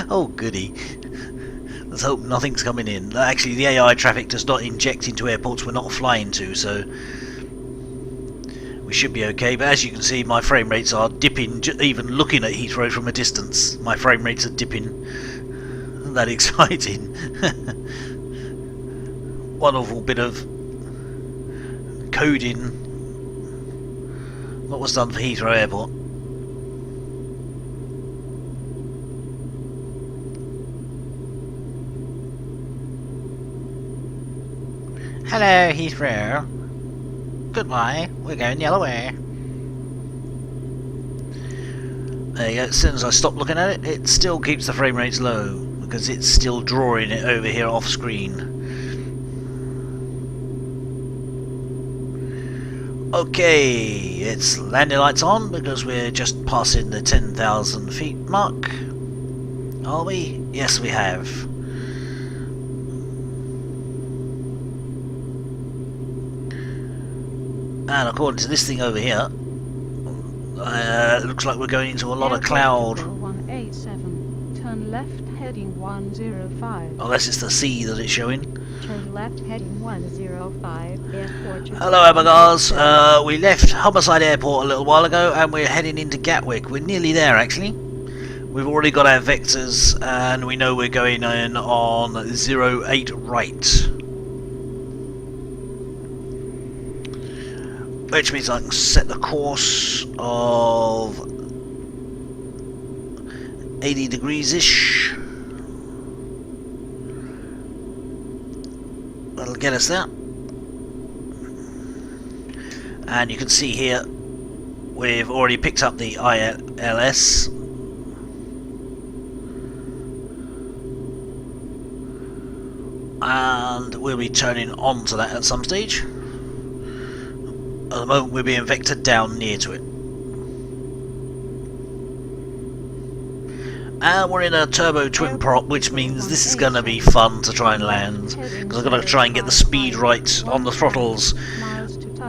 [SPEAKER 1] Oh, goody. Let's hope nothing's coming in. Actually, the AI traffic does not inject into airports we're not flying to, so we should be okay. But as you can see, my frame rates are dipping. Even looking at Heathrow from a distance, my frame rates are dipping. That exciting. Wonderful bit of coding. What was done for Heathrow Airport? Hello, Heathrow. Goodbye. We're going the other way. There you go. As soon as I stop looking at it, it still keeps the frame rates low, because it's still drawing it over here off screen. Okay, it's landing lights on because we're just passing the 10,000 feet mark. Are we? Yes, we have. And according to this thing over here, it looks like we're going into a lot of cloud.
[SPEAKER 10] 187. Turn left heading 105.
[SPEAKER 1] Unless it's the sea that it's showing.
[SPEAKER 10] Turn left heading 105. Airport.
[SPEAKER 1] Hello, Abergars. We left Humberside Airport a little while ago and we're heading into Gatwick. We're nearly there, actually. We've already got our vectors and we know we're going in on 08 right. Which means I can set the course of 80 degrees-ish. That'll get us there. And you can see here we've already picked up the ILS. And we'll be turning on to that at some stage. At the moment we're being vectored down near to it. And we're in a turbo twin prop, which means this is going to be fun to try and land. Because I've got to try and get the speed right on the throttles,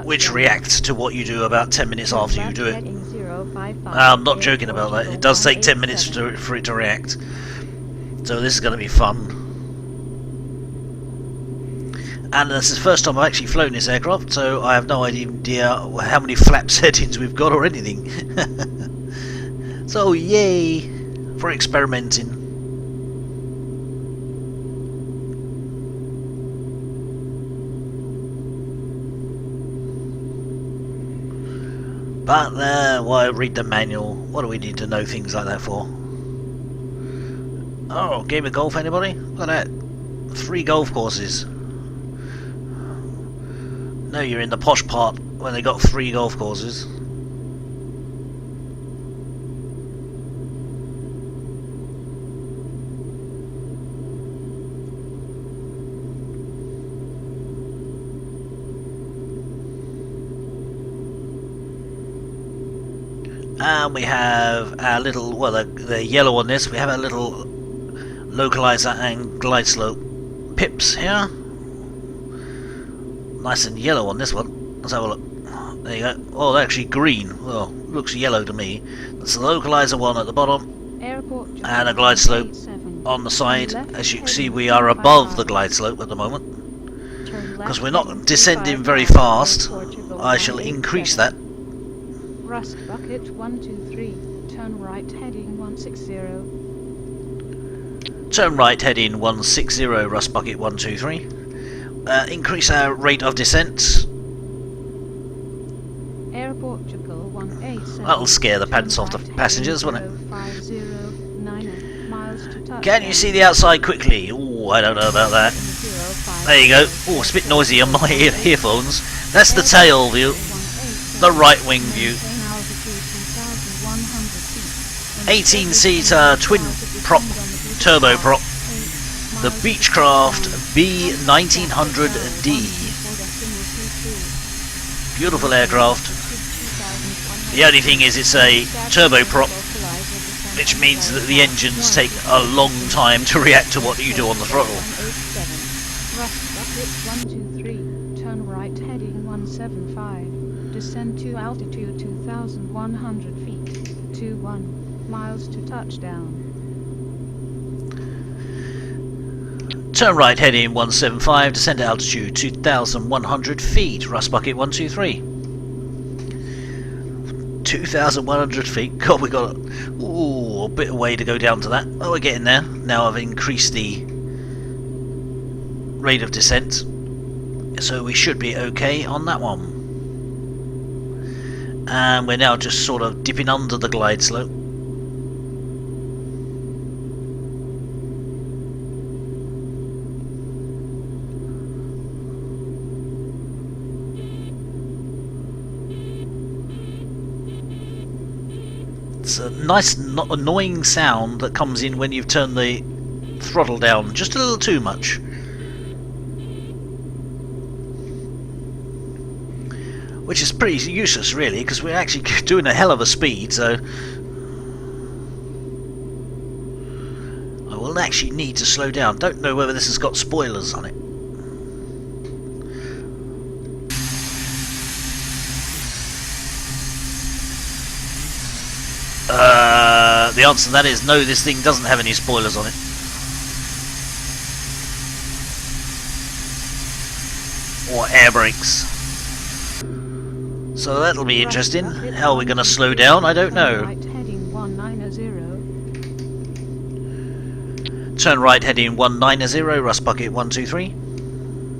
[SPEAKER 1] which react to what you do about 10 minutes after you do it. I'm not joking about that. It does take 10 minutes for it to react. So this is going to be fun. And this is the first time I've actually flown this aircraft, so I have no idea how many flap settings we've got or anything. So yay for experimenting. But why read the manual? What do we need to know things like that for? Oh, game of golf, anybody? Look at that. 3 golf courses. No, you're in the posh part when they got 3 golf courses. And we have our little, well, the yellow on this, we have a little localizer and glide slope pips here. Nice and yellow on this one. Let's have a look. There you go. Oh, they're actually green. Well, looks yellow to me. That's the localizer one at the bottom. And a glide slope on the side. As you can see, we are above the glide slope at the moment. Because we're not descending very fast, I shall increase that.
[SPEAKER 10] Rust bucket 123. Turn right heading 160.
[SPEAKER 1] Turn right heading 160, Rust bucket 123. Increase our rate of descent.
[SPEAKER 10] Air Portugal 187.
[SPEAKER 1] That'll scare the pants off the passengers, won't it?
[SPEAKER 10] 5090 miles to touchdown.
[SPEAKER 1] Can you see the outside quickly? Oh, I don't know about that. There you go. Oh, it's a bit noisy on my earphones. That's the tail view. The right wing view. 18-seater twin prop, turbo prop. The Beechcraft B1900D. Beautiful aircraft. The only thing is it's a turboprop, which means that the engines take a long time to react to what you do on the throttle.
[SPEAKER 10] Rust bucket 123, turn right heading 175, descend to altitude 2,100 feet, 21 miles to touchdown.
[SPEAKER 1] Turn right heading 175, descend to altitude 2,100 feet, Rust bucket 123. 2,100 feet, God, we got a bit of way to go down to that. Oh, we're getting there. Now I've increased the rate of descent, so we should be okay on that one. And we're now just sort of dipping under the glide slope. It's a nice annoying sound that comes in when you've turned the throttle down just a little too much. Which is pretty useless really, because we're actually doing a hell of a speed, so I will actually need to slow down. Don't know whether this has got spoilers on it. The answer to that is no, this thing doesn't have any spoilers on it. Or air brakes. So that'll be interesting. How are we going to slow down? I don't know. Turn right heading 190, Rust bucket 123.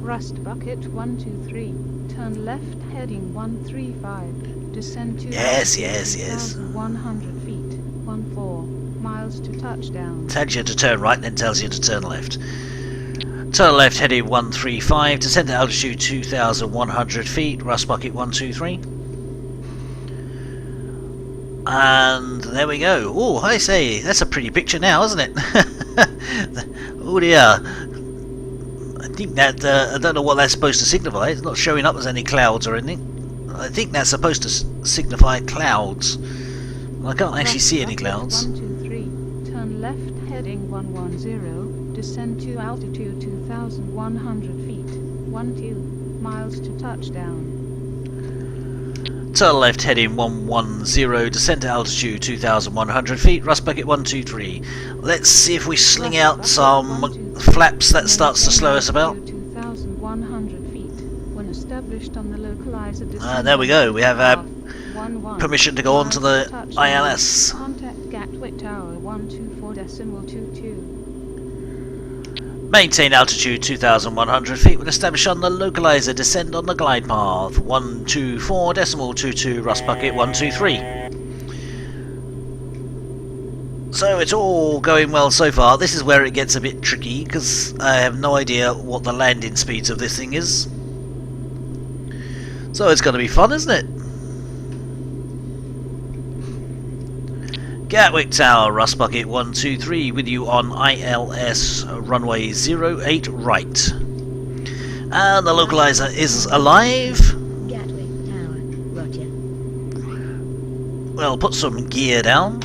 [SPEAKER 10] Rust bucket 123, turn left heading 135, descend to
[SPEAKER 1] yes.
[SPEAKER 10] 100 feet, 14 miles to touchdown.
[SPEAKER 1] Tells you to turn right, then tells you to turn left. Turn left heading 135, descend to altitude 2,100 feet, Rust bucket 123. And there we go. Oh, I say, that's a pretty picture now, isn't it? Oh dear. I think that, I don't know what that's supposed to signify. It's not showing up as any clouds or anything. I think that's supposed to signify clouds. I can't actually see any clouds.
[SPEAKER 10] 123, turn left heading 110, descend to altitude 2,100 feet, 12 miles to touchdown.
[SPEAKER 1] Turn left heading 110, descend to altitude 2,100 feet, Rust bucket 123. Let's see if we sling out some flaps that starts to slow us about.
[SPEAKER 10] 2,100 feet, when established on the localizer.
[SPEAKER 1] There we go, we have our permission to go on to the ILS.
[SPEAKER 10] Contact Gatwick Tower 124.22.
[SPEAKER 1] Maintain altitude 2,100 feet when established on the localizer. Descend on the glide path 124.22, Rust bucket 123. So it's all going well so far. This is where it gets a bit tricky because I have no idea what the landing speeds of this thing is. So it's going to be fun, isn't it? Gatwick Tower, Rust bucket 123, with you on ILS runway 08 right. And the localizer is alive.
[SPEAKER 5] Gatwick Tower, roger.
[SPEAKER 1] Well, put some gear down.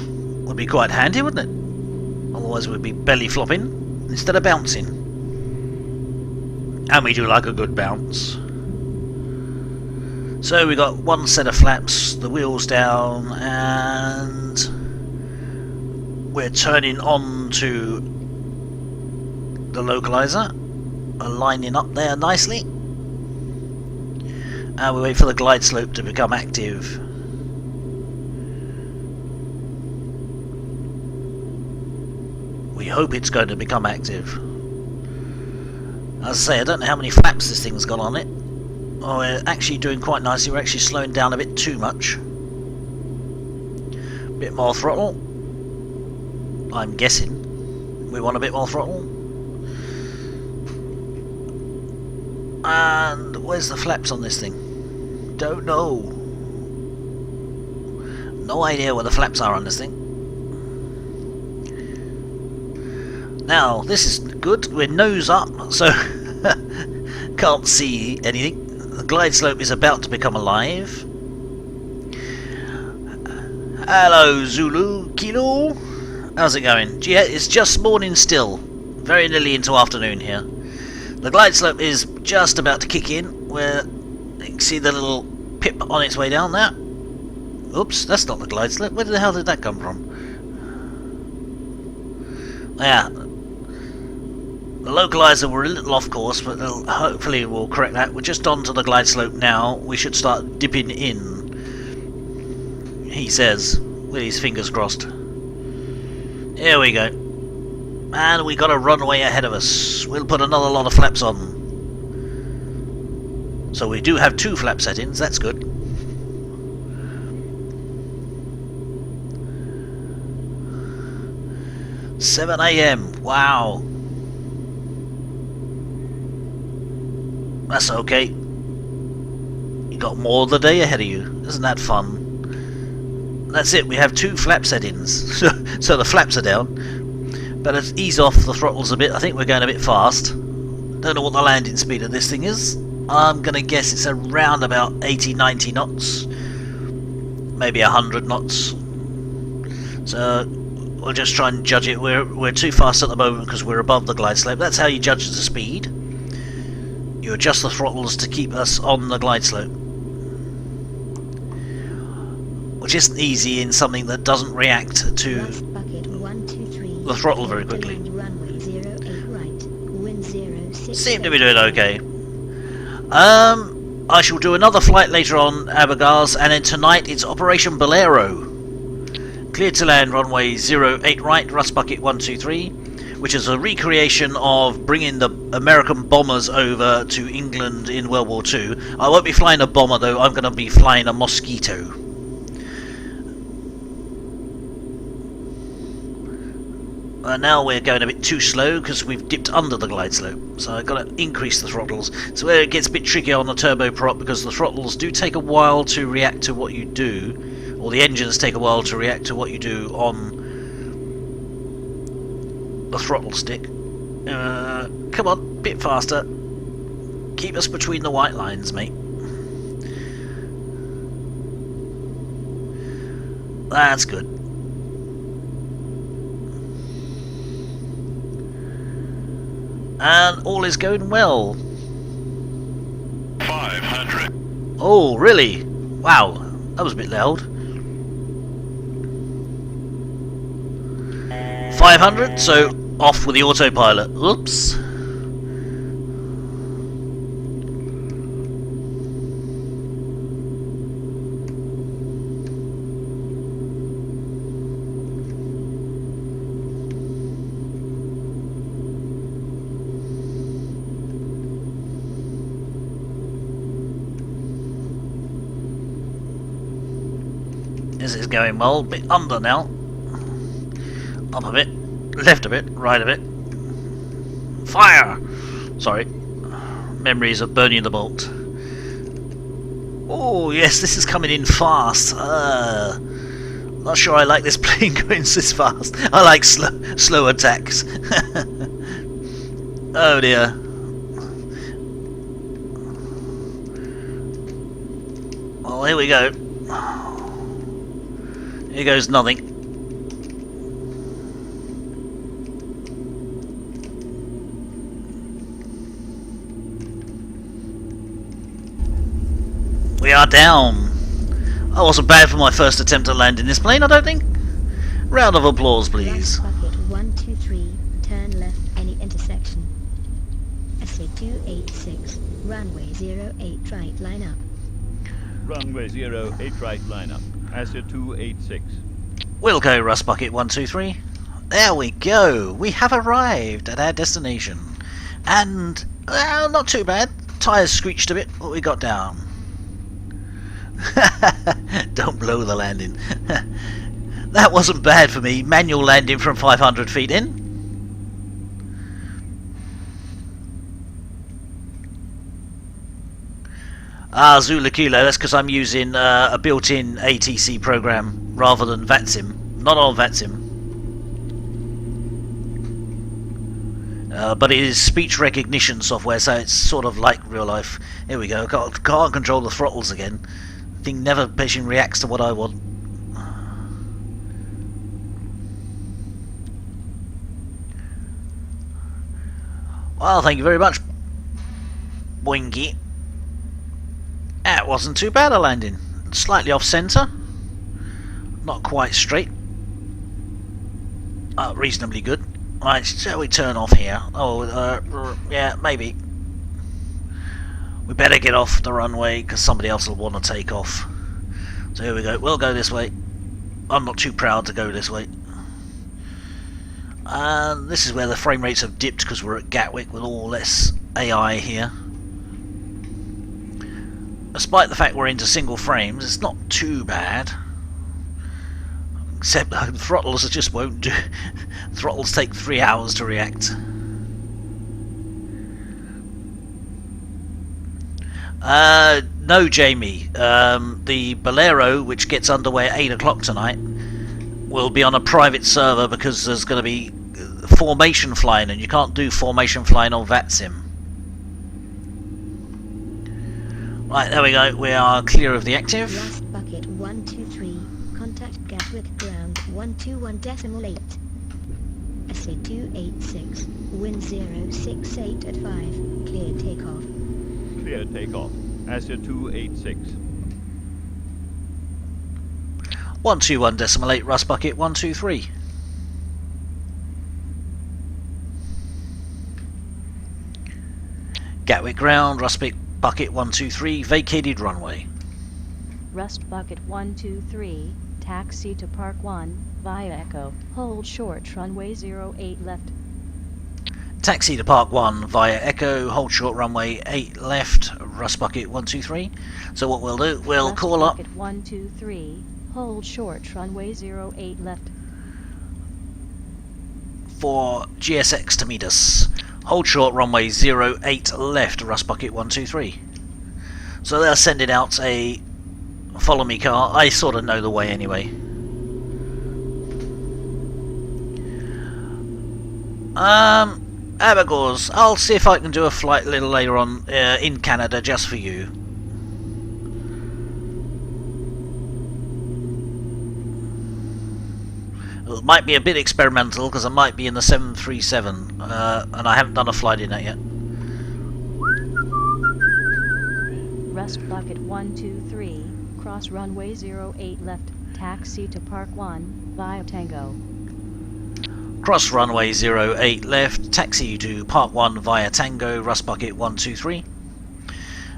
[SPEAKER 1] Would be quite handy, wouldn't it? Otherwise we'd be belly flopping instead of bouncing. And we do like a good bounce. So we got one set of flaps, the wheels down, and we're turning on to the localizer, lining up there nicely, and we wait for the glide slope to become active. We hope it's going to become active. As I say, I don't know how many flaps this thing's got on it. Oh, we're actually doing quite nicely. We're actually slowing down a bit too much. Bit more throttle. I'm guessing we want a bit more throttle. And where's the flaps on this thing? Don't know. No idea where the flaps are on this thing. Now this is good. We're nose up, so Can't see anything. The glide slope is about to become alive. Hello, Zulu Kilo. How's it going? Yeah, it's just morning still. Very nearly into afternoon here. The glide slope is just about to kick in, where you can see the little pip on its way down there. Oops, that's not the glide slope. Where the hell did that come from? Yeah. The localizer were a little off course, but hopefully we'll correct that. We're just onto the glide slope now. We should start dipping in, he says, with his fingers crossed. Here we go. And we got a runway ahead of us. We'll put another lot of flaps on. So we do have 2 flap settings, that's good. $7 AM, wow. That's okay. You got more of the day ahead of you. Isn't that fun? That's it, we have 2 flap settings. So the flaps are down. But let's ease off the throttles a bit. I think we're going a bit fast. Don't know what the landing speed of this thing is. I'm going to guess it's around about 80-90 knots. Maybe 100 knots. So we'll just try and judge it. We're too fast at the moment because we're above the glide slope. That's how you judge the speed. You adjust the throttles to keep us on the glide slope. Which isn't easy in something that doesn't react to the throttle very quickly. Seem to be doing okay. I shall do another flight later on, Abergars, and then tonight it's Operation Bolero. Cleared to land runway 08 right, Rust Bucket 123, which is a recreation of bringing the American bombers over to England in World War II. I won't be flying a bomber though, I'm going to be flying a Mosquito. Now we're going a bit too slow because we've dipped under the glide slope, so I've got to increase the throttles. So where it gets a bit trickier on the turboprop because the throttles do take a while to react to what you do, or the engines take a while to react to what you do on the throttle stick. Come on, bit faster. Keep us between the white lines, mate. That's good. And all is going well.
[SPEAKER 14] 500.
[SPEAKER 1] Oh, really? Wow, that was a bit loud. 500, so off with the autopilot. Oops. This is going well, a bit under now. Up a bit, left a bit, right a bit. Fire! Sorry. Memories of burning the bolt. Oh yes, this is coming in fast. Not sure I like this plane going this fast. I like slow attacks. Oh dear. Well, here we go. Here goes nothing. We are down. That wasn't bad for my first attempt at landing this plane, I don't think. Round of applause, please.
[SPEAKER 5] Bucket 123, turn left any intersection. SA286, runway 08 right, line up.
[SPEAKER 3] Runway 08 right, line up. ASA 286.
[SPEAKER 1] Wilco, Rust Bucket 123. There we go. We have arrived at our destination. And, well, not too bad. Tyres screeched a bit, but we got down. Don't blow the landing. That wasn't bad for me. Manual landing from 500 feet in. Ah, Zulu Kilo, that's because I'm using a built-in ATC program rather than VATSIM. Not on VATSIM. But it is speech recognition software, so it's sort of like real life. Here we go. Can't control the throttles again. Thing never patient reacts to what I want. Well, thank you very much, Boingy. That wasn't too bad a landing. Slightly off centre. Not quite straight. Reasonably good. Right, shall we turn off here? Oh, yeah, maybe. We better get off the runway because somebody else will want to take off. So here we go. We'll go this way. I'm not too proud to go this way. And this is where the frame rates have dipped because we're at Gatwick with all less AI here. Despite the fact we're into single frames, it's not too bad. Except throttles just won't do. Throttles take 3 hours to react. No, Jamie. The Bolero, which gets underway at 8 o'clock tonight, will be on a private server because there's going to be formation flying, and you can't do formation flying on VATSIM. Right, there we go. We are clear of the active.
[SPEAKER 11] Last bucket 123. Contact Gatwick ground 121.8. SA 286. Wind 068 at 5. Clear takeoff.
[SPEAKER 3] Clear takeoff. Astor 286.
[SPEAKER 1] 121.8. Rust bucket 123. Gatwick ground. Rust bucket 123. Vacated runway.
[SPEAKER 2] Rust bucket 123, taxi to Park 1, via Echo, hold short runway 08 left.
[SPEAKER 1] Taxi to Park 1 via Echo, hold short runway 8 left, Rust bucket 123. So what we'll do, we'll
[SPEAKER 2] Rust
[SPEAKER 1] call up
[SPEAKER 2] bucket 123, hold short runway 08 left.
[SPEAKER 1] for GSX to meet us. Hold short runway 08 left, Rust bucket 123. So they're sending out a follow me car. I sort of know the way anyway. Abagors, I'll see if I can do a flight a little later on in Canada just for you. It might be a bit experimental because I might be in the 737 and I haven't done a flight in that yet.
[SPEAKER 2] Rust bucket 123, cross runway 08 left, taxi to Park 1, via Tango.
[SPEAKER 1] Cross runway 08 left, taxi to Park 1 via Tango, Rust bucket 123.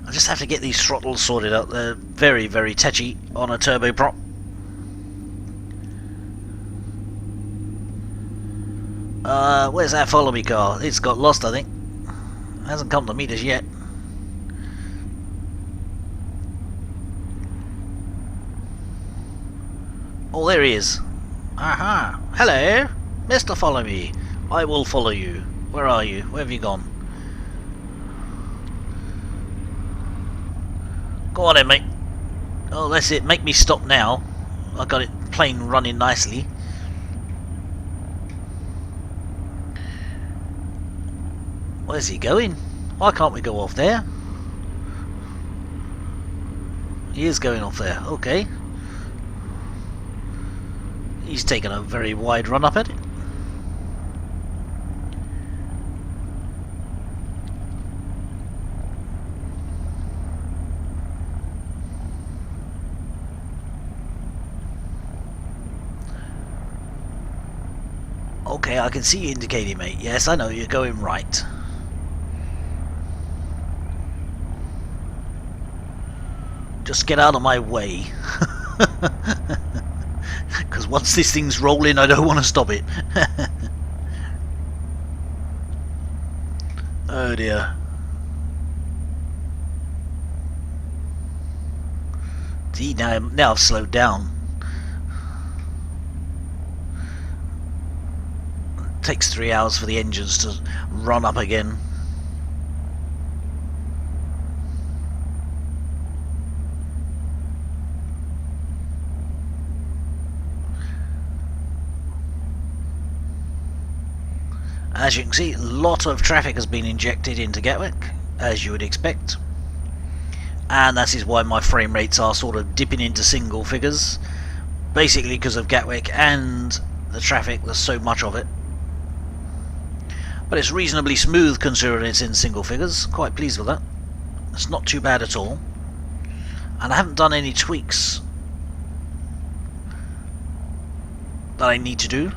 [SPEAKER 1] I just have to get these throttles sorted out. They're very, very tetchy on a turboprop. Where's that follow me car? It's got lost, I think. Hasn't come to meet us yet. Oh, there he is. Aha! Hello! Mr. Follow Me. I will follow you. Where are you? Where have you gone? Go on then, mate. Oh, that's it. Make me stop now. I got it plane running nicely. Where's he going? Why can't we go off there? He is going off there. Okay. He's taken a very wide run up at it. Okay, I can see you indicating, mate. Yes, I know, you're going right. Just get out of my way. Because once this thing's rolling, I don't want to stop it. Oh dear. See, now I've slowed down. It takes 3 hours for the engines to run up again. As you can see, a lot of traffic has been injected into Gatwick, as you would expect. And that is why my frame rates are sort of dipping into single figures. Basically because of Gatwick and the traffic, there's so much of it. But it's reasonably smooth considering it's in single figures. Quite pleased with that. It's not too bad at all. And I haven't done any tweaks that I need to do.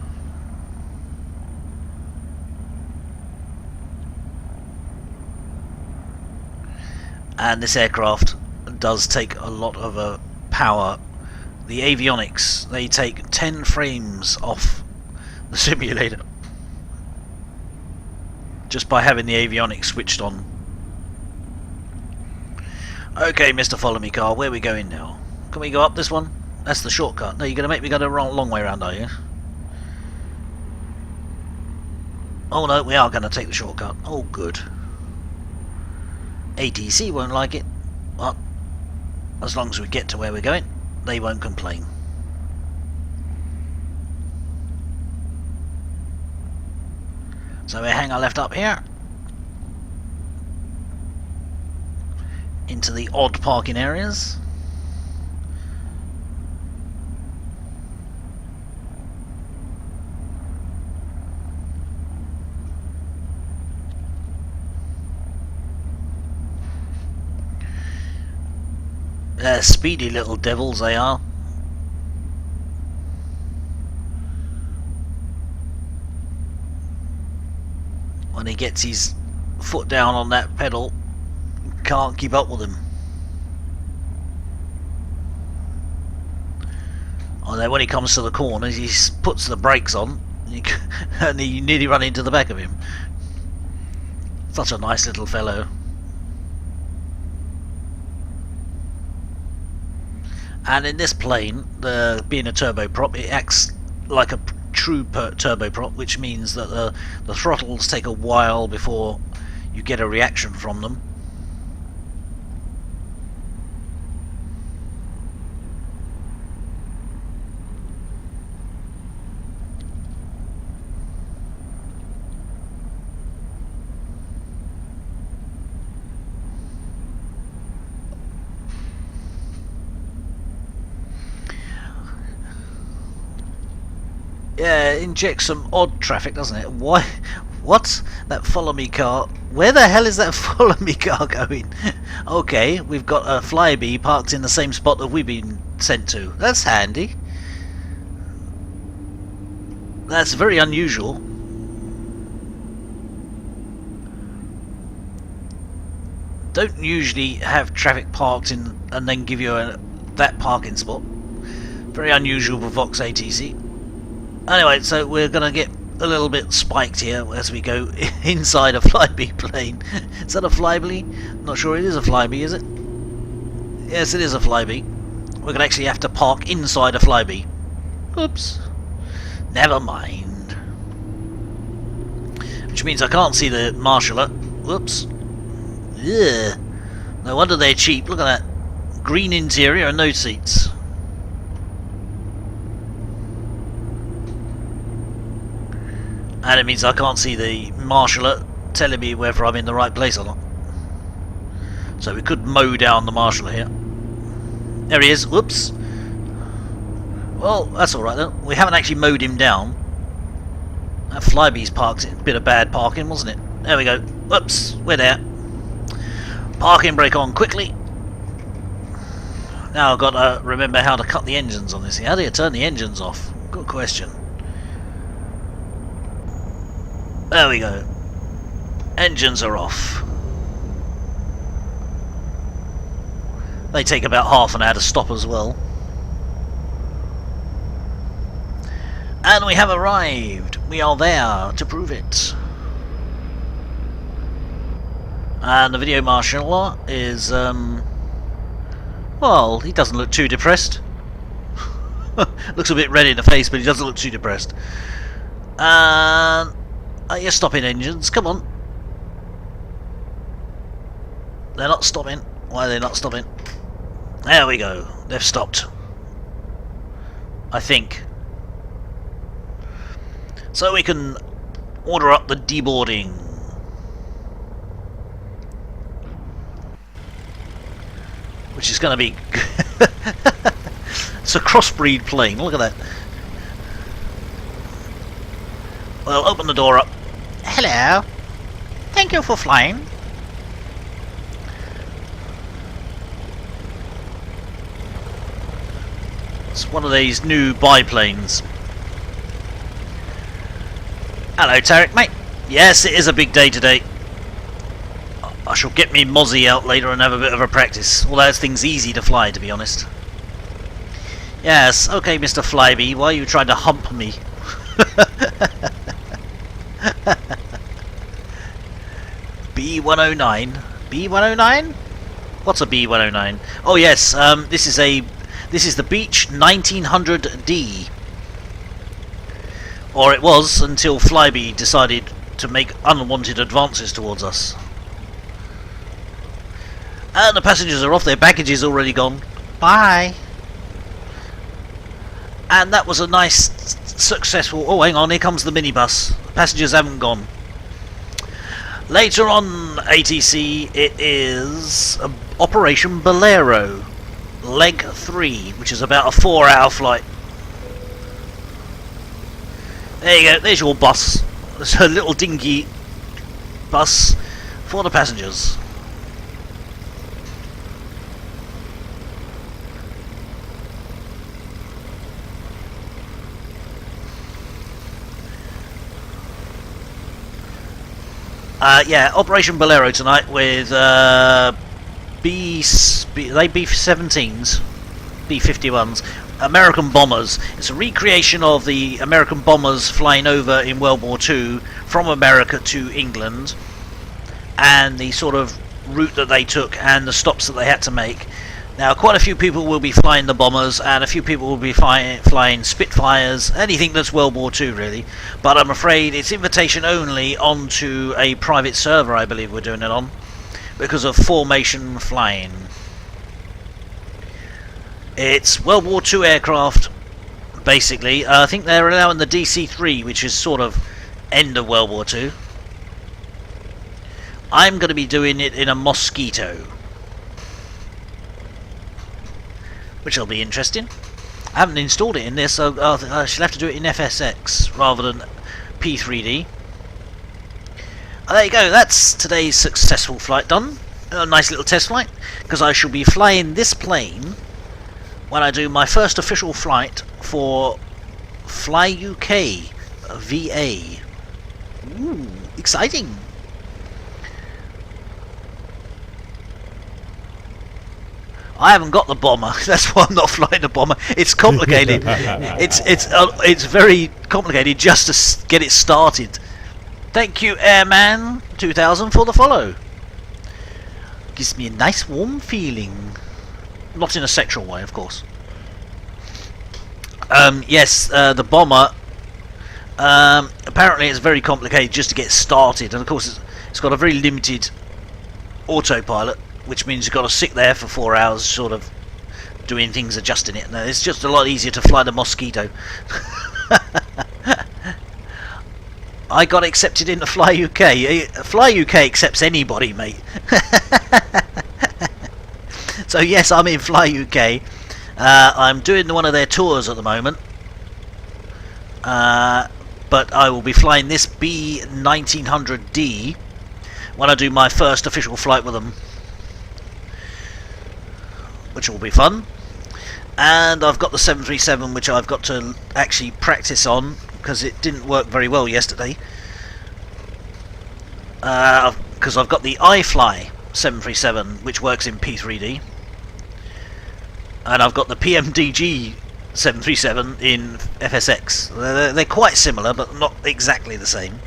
[SPEAKER 1] And this aircraft does take a lot of power. The avionics, they take 10 frames off the simulator just by having the avionics switched on. Okay, Mr. Follow Me Car, where are we going now? Can we go up this one? That's the shortcut. No, you're going to make me go the long way around, are you? Oh no, we are going to take the shortcut. Oh good. ATC won't like it, but as long as we get to where we're going, they won't complain. So we hang our left up here into the odd parking areas. Speedy little devils they are. When he gets his foot down on that pedal, can't keep up with him. Although when he comes to the corners, he puts the brakes on and you nearly run into the back of him. Such a nice little fellow. And in this plane, being a turboprop, it acts like a true turboprop, which means that the throttles take a while before you get a reaction from them. Yeah, it injects some odd traffic, doesn't it? Why? What? That follow me car? Where the hell is that follow me car going? Okay, we've got a Flyby parked in the same spot that we've been sent to. That's handy. That's very unusual. Don't usually have traffic parked in and then give you that parking spot. Very unusual for Vox ATC. Anyway, so we're going to get a little bit spiked here as we go inside a Flyby plane. Is that a Flyby? Not sure it is a Flyby, is it? Yes, it is a Flyby. We're going to actually have to park inside a Flyby. Oops. Never mind. Which means I can't see the marshaller. Whoops. Ugh. No wonder they're cheap. Look at that. Green interior and no seats. And it means I can't see the marshaller telling me whether I'm in the right place or not. So we could mow down the marshaller here. There he is. Whoops. Well, that's alright then. We haven't actually mowed him down. That Flyby's parked in a bit of bad parking, wasn't it? There we go. Whoops. We're there. Parking brake on quickly. Now I've got to remember how to cut the engines on this. How do you turn the engines off? Good question. There we go. Engines are off. They take about half an hour to stop as well. And we have arrived. We are there to prove it. And the video marshal is, well, he doesn't look too depressed. Looks a bit red in the face, but he doesn't look too depressed. And you're stopping engines, come on. They're not stopping. Why are they not stopping? There we go. They've stopped. I think. So we can order up the deboarding. Which is going to be... It's a crossbreed plane, look at that. Well, open the door up. Hello. Thank you for flying. It's one of these new biplanes. Hello, Tarek, mate. Yes, it is a big day today. I shall get me Mozzie out later and have a bit of a practice. Although this thing's easy to fly, to be honest. Yes, okay, Mr. Flyby, why are you trying to hump me? B109? B109? What's a B109? Oh yes, this is the Beech 1900D. Or it was, until Flyby decided to make unwanted advances towards us. And the passengers are off, their baggage is already gone. Bye! And that was a nice, successful... Oh, hang on, here comes the minibus. Passengers haven't gone. Later on, ATC, it is Operation Bolero, Leg 3, which is about a 4-hour flight. There you go, there's your bus. It's a little dinky bus for the passengers. Yeah, Operation Bolero tonight with B-17s, B-51s, American bombers. It's a recreation of the American bombers flying over in World War II from America to England, and the sort of route that they took and the stops that they had to make. Now, quite a few people will be flying the bombers, and a few people will be flying Spitfires, anything that's World War II really. But I'm afraid it's invitation only onto a private server, I believe we're doing it on, because of formation flying. It's World War II aircraft, basically. I think they're allowing the DC-3, which is sort of end of World War II. I'm going to be doing it in a Mosquito, which will be interesting. I haven't installed it in this, so I shall have to do it in FSX rather than p3d. There you go, that's today's successful flight done. A nice little test flight, because I shall be flying this plane when I do my first official flight for Fly UK VA. Ooh, exciting! I haven't got the bomber. That's why I'm not flying the bomber. It's complicated. It's very complicated just to get it started. Thank you, Airman 2000, for the follow. Gives me a nice warm feeling. Not in a sexual way, of course. Yes, the bomber. Apparently, it's very complicated just to get started, and of course, it's got a very limited autopilot, which means you've got to sit there for 4 hours sort of doing things, adjusting it. Now, it's just a lot easier to fly the Mosquito. I got accepted into Fly UK. Fly UK accepts anybody, mate. So yes, I'm in Fly UK. I'm doing one of their tours at the moment. But I will be flying this B1900D when I do my first official flight with them, which will be fun. And I've got the 737, which I've got to actually practice on, because it didn't work very well yesterday. Because I've got the iFly 737, which works in p3d, and I've got the PMDG 737 in FSX. They're quite similar, but not exactly the same.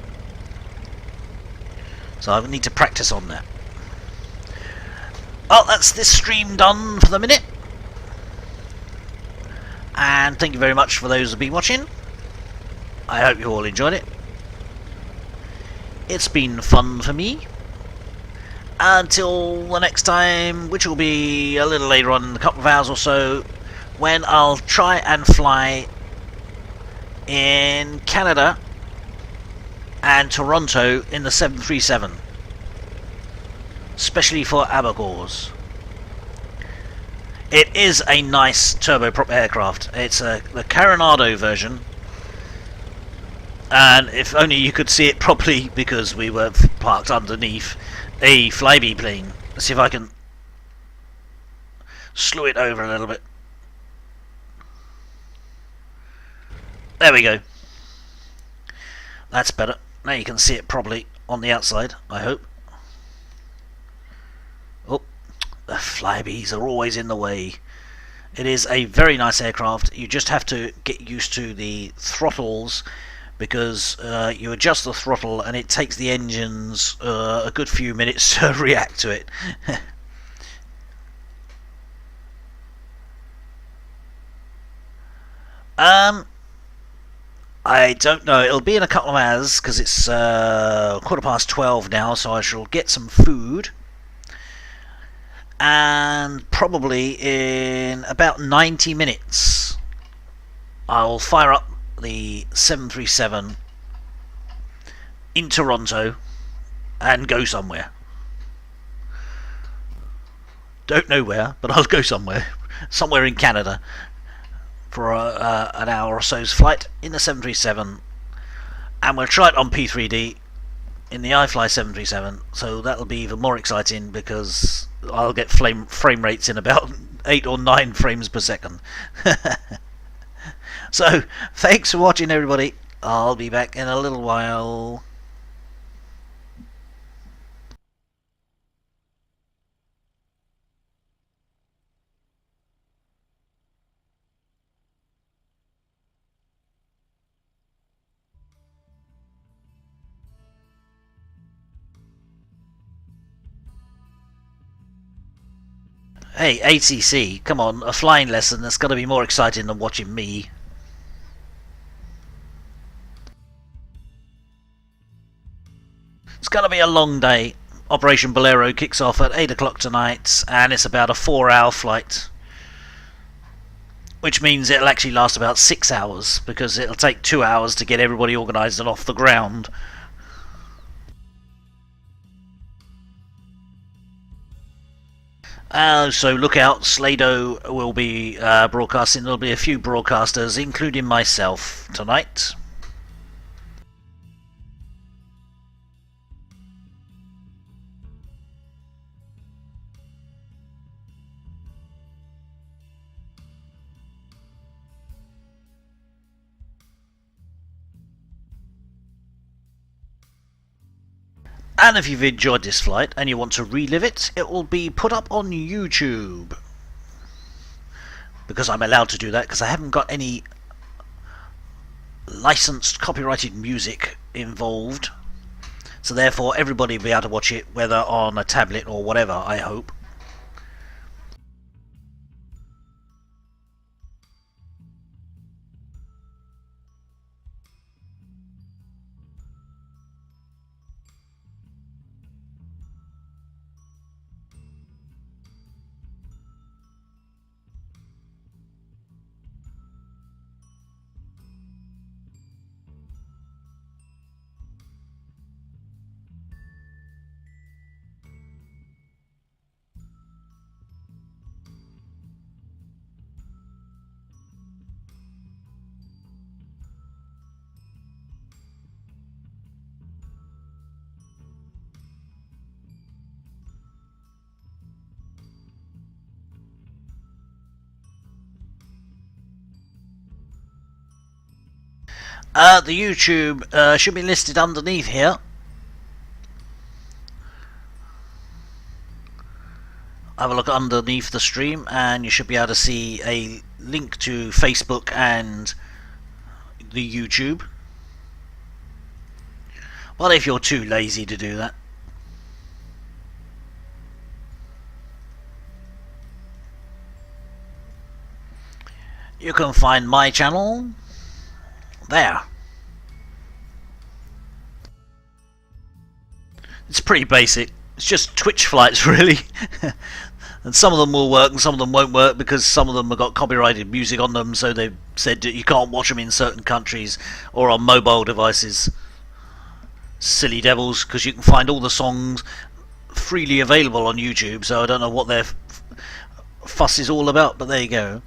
[SPEAKER 1] So I need to practice on that. Well, that's this stream done for the minute. And thank you very much for those who've been watching. I hope you all enjoyed it. It's been fun for me. Until the next time, which will be a little later on in a couple of hours or so, when I'll try and fly in Canada and Toronto in the 737, especially for abacors. It is a nice turboprop aircraft. It's the Coronado version, and if only you could see it properly because we were parked underneath a Flybe plane. Let's see if I can slew it over a little bit. There we go. That's better. Now you can see it properly on the outside, I hope. Oh, the Flybes are always in the way. It is a very nice aircraft. You just have to get used to the throttles, because you adjust the throttle and it takes the engines a good few minutes to react to it. I don't know. It'll be in a couple of hours because it's 12:15 now, so I shall get some food. And probably in about 90 minutes I'll fire up the 737 in Toronto and go somewhere. Don't know where, but I'll go somewhere. Somewhere in Canada for an hour or so's flight in the 737, and we'll try it on p3d in the iFly 737, so that'll be even more exciting because I'll get frame rates in about 8 or 9 frames per second. So thanks for watching, everybody. I'll be back in a little while. Hey, ATC, come on, a flying lesson that's going to be more exciting than watching me. It's going to be a long day. Operation Bolero kicks off at 8 o'clock tonight, and it's about a 4-hour flight. Which means it'll actually last about 6 hours, because it'll take 2 hours to get everybody organised and off the ground. So look out, Slido will be broadcasting. There'll be a few broadcasters, including myself, tonight. And if you've enjoyed this flight and you want to relive it, it will be put up on YouTube. Because I'm allowed to do that, because I haven't got any licensed copyrighted music involved. So therefore everybody will be able to watch it, whether on a tablet or whatever, I hope. The YouTube should be listed underneath here. Have a look underneath the stream and you should be able to see a link to Facebook and the YouTube. Well, if you're too lazy to do that. You can find my channel there. It's pretty basic. It's just Twitch flights, really. And some of them will work and some of them won't work because some of them have got copyrighted music on them, so they've said that you can't watch them in certain countries or on mobile devices. silly devils, because you can find all the songs freely available on YouTube, so I don't know what their fuss is all about, but there you go.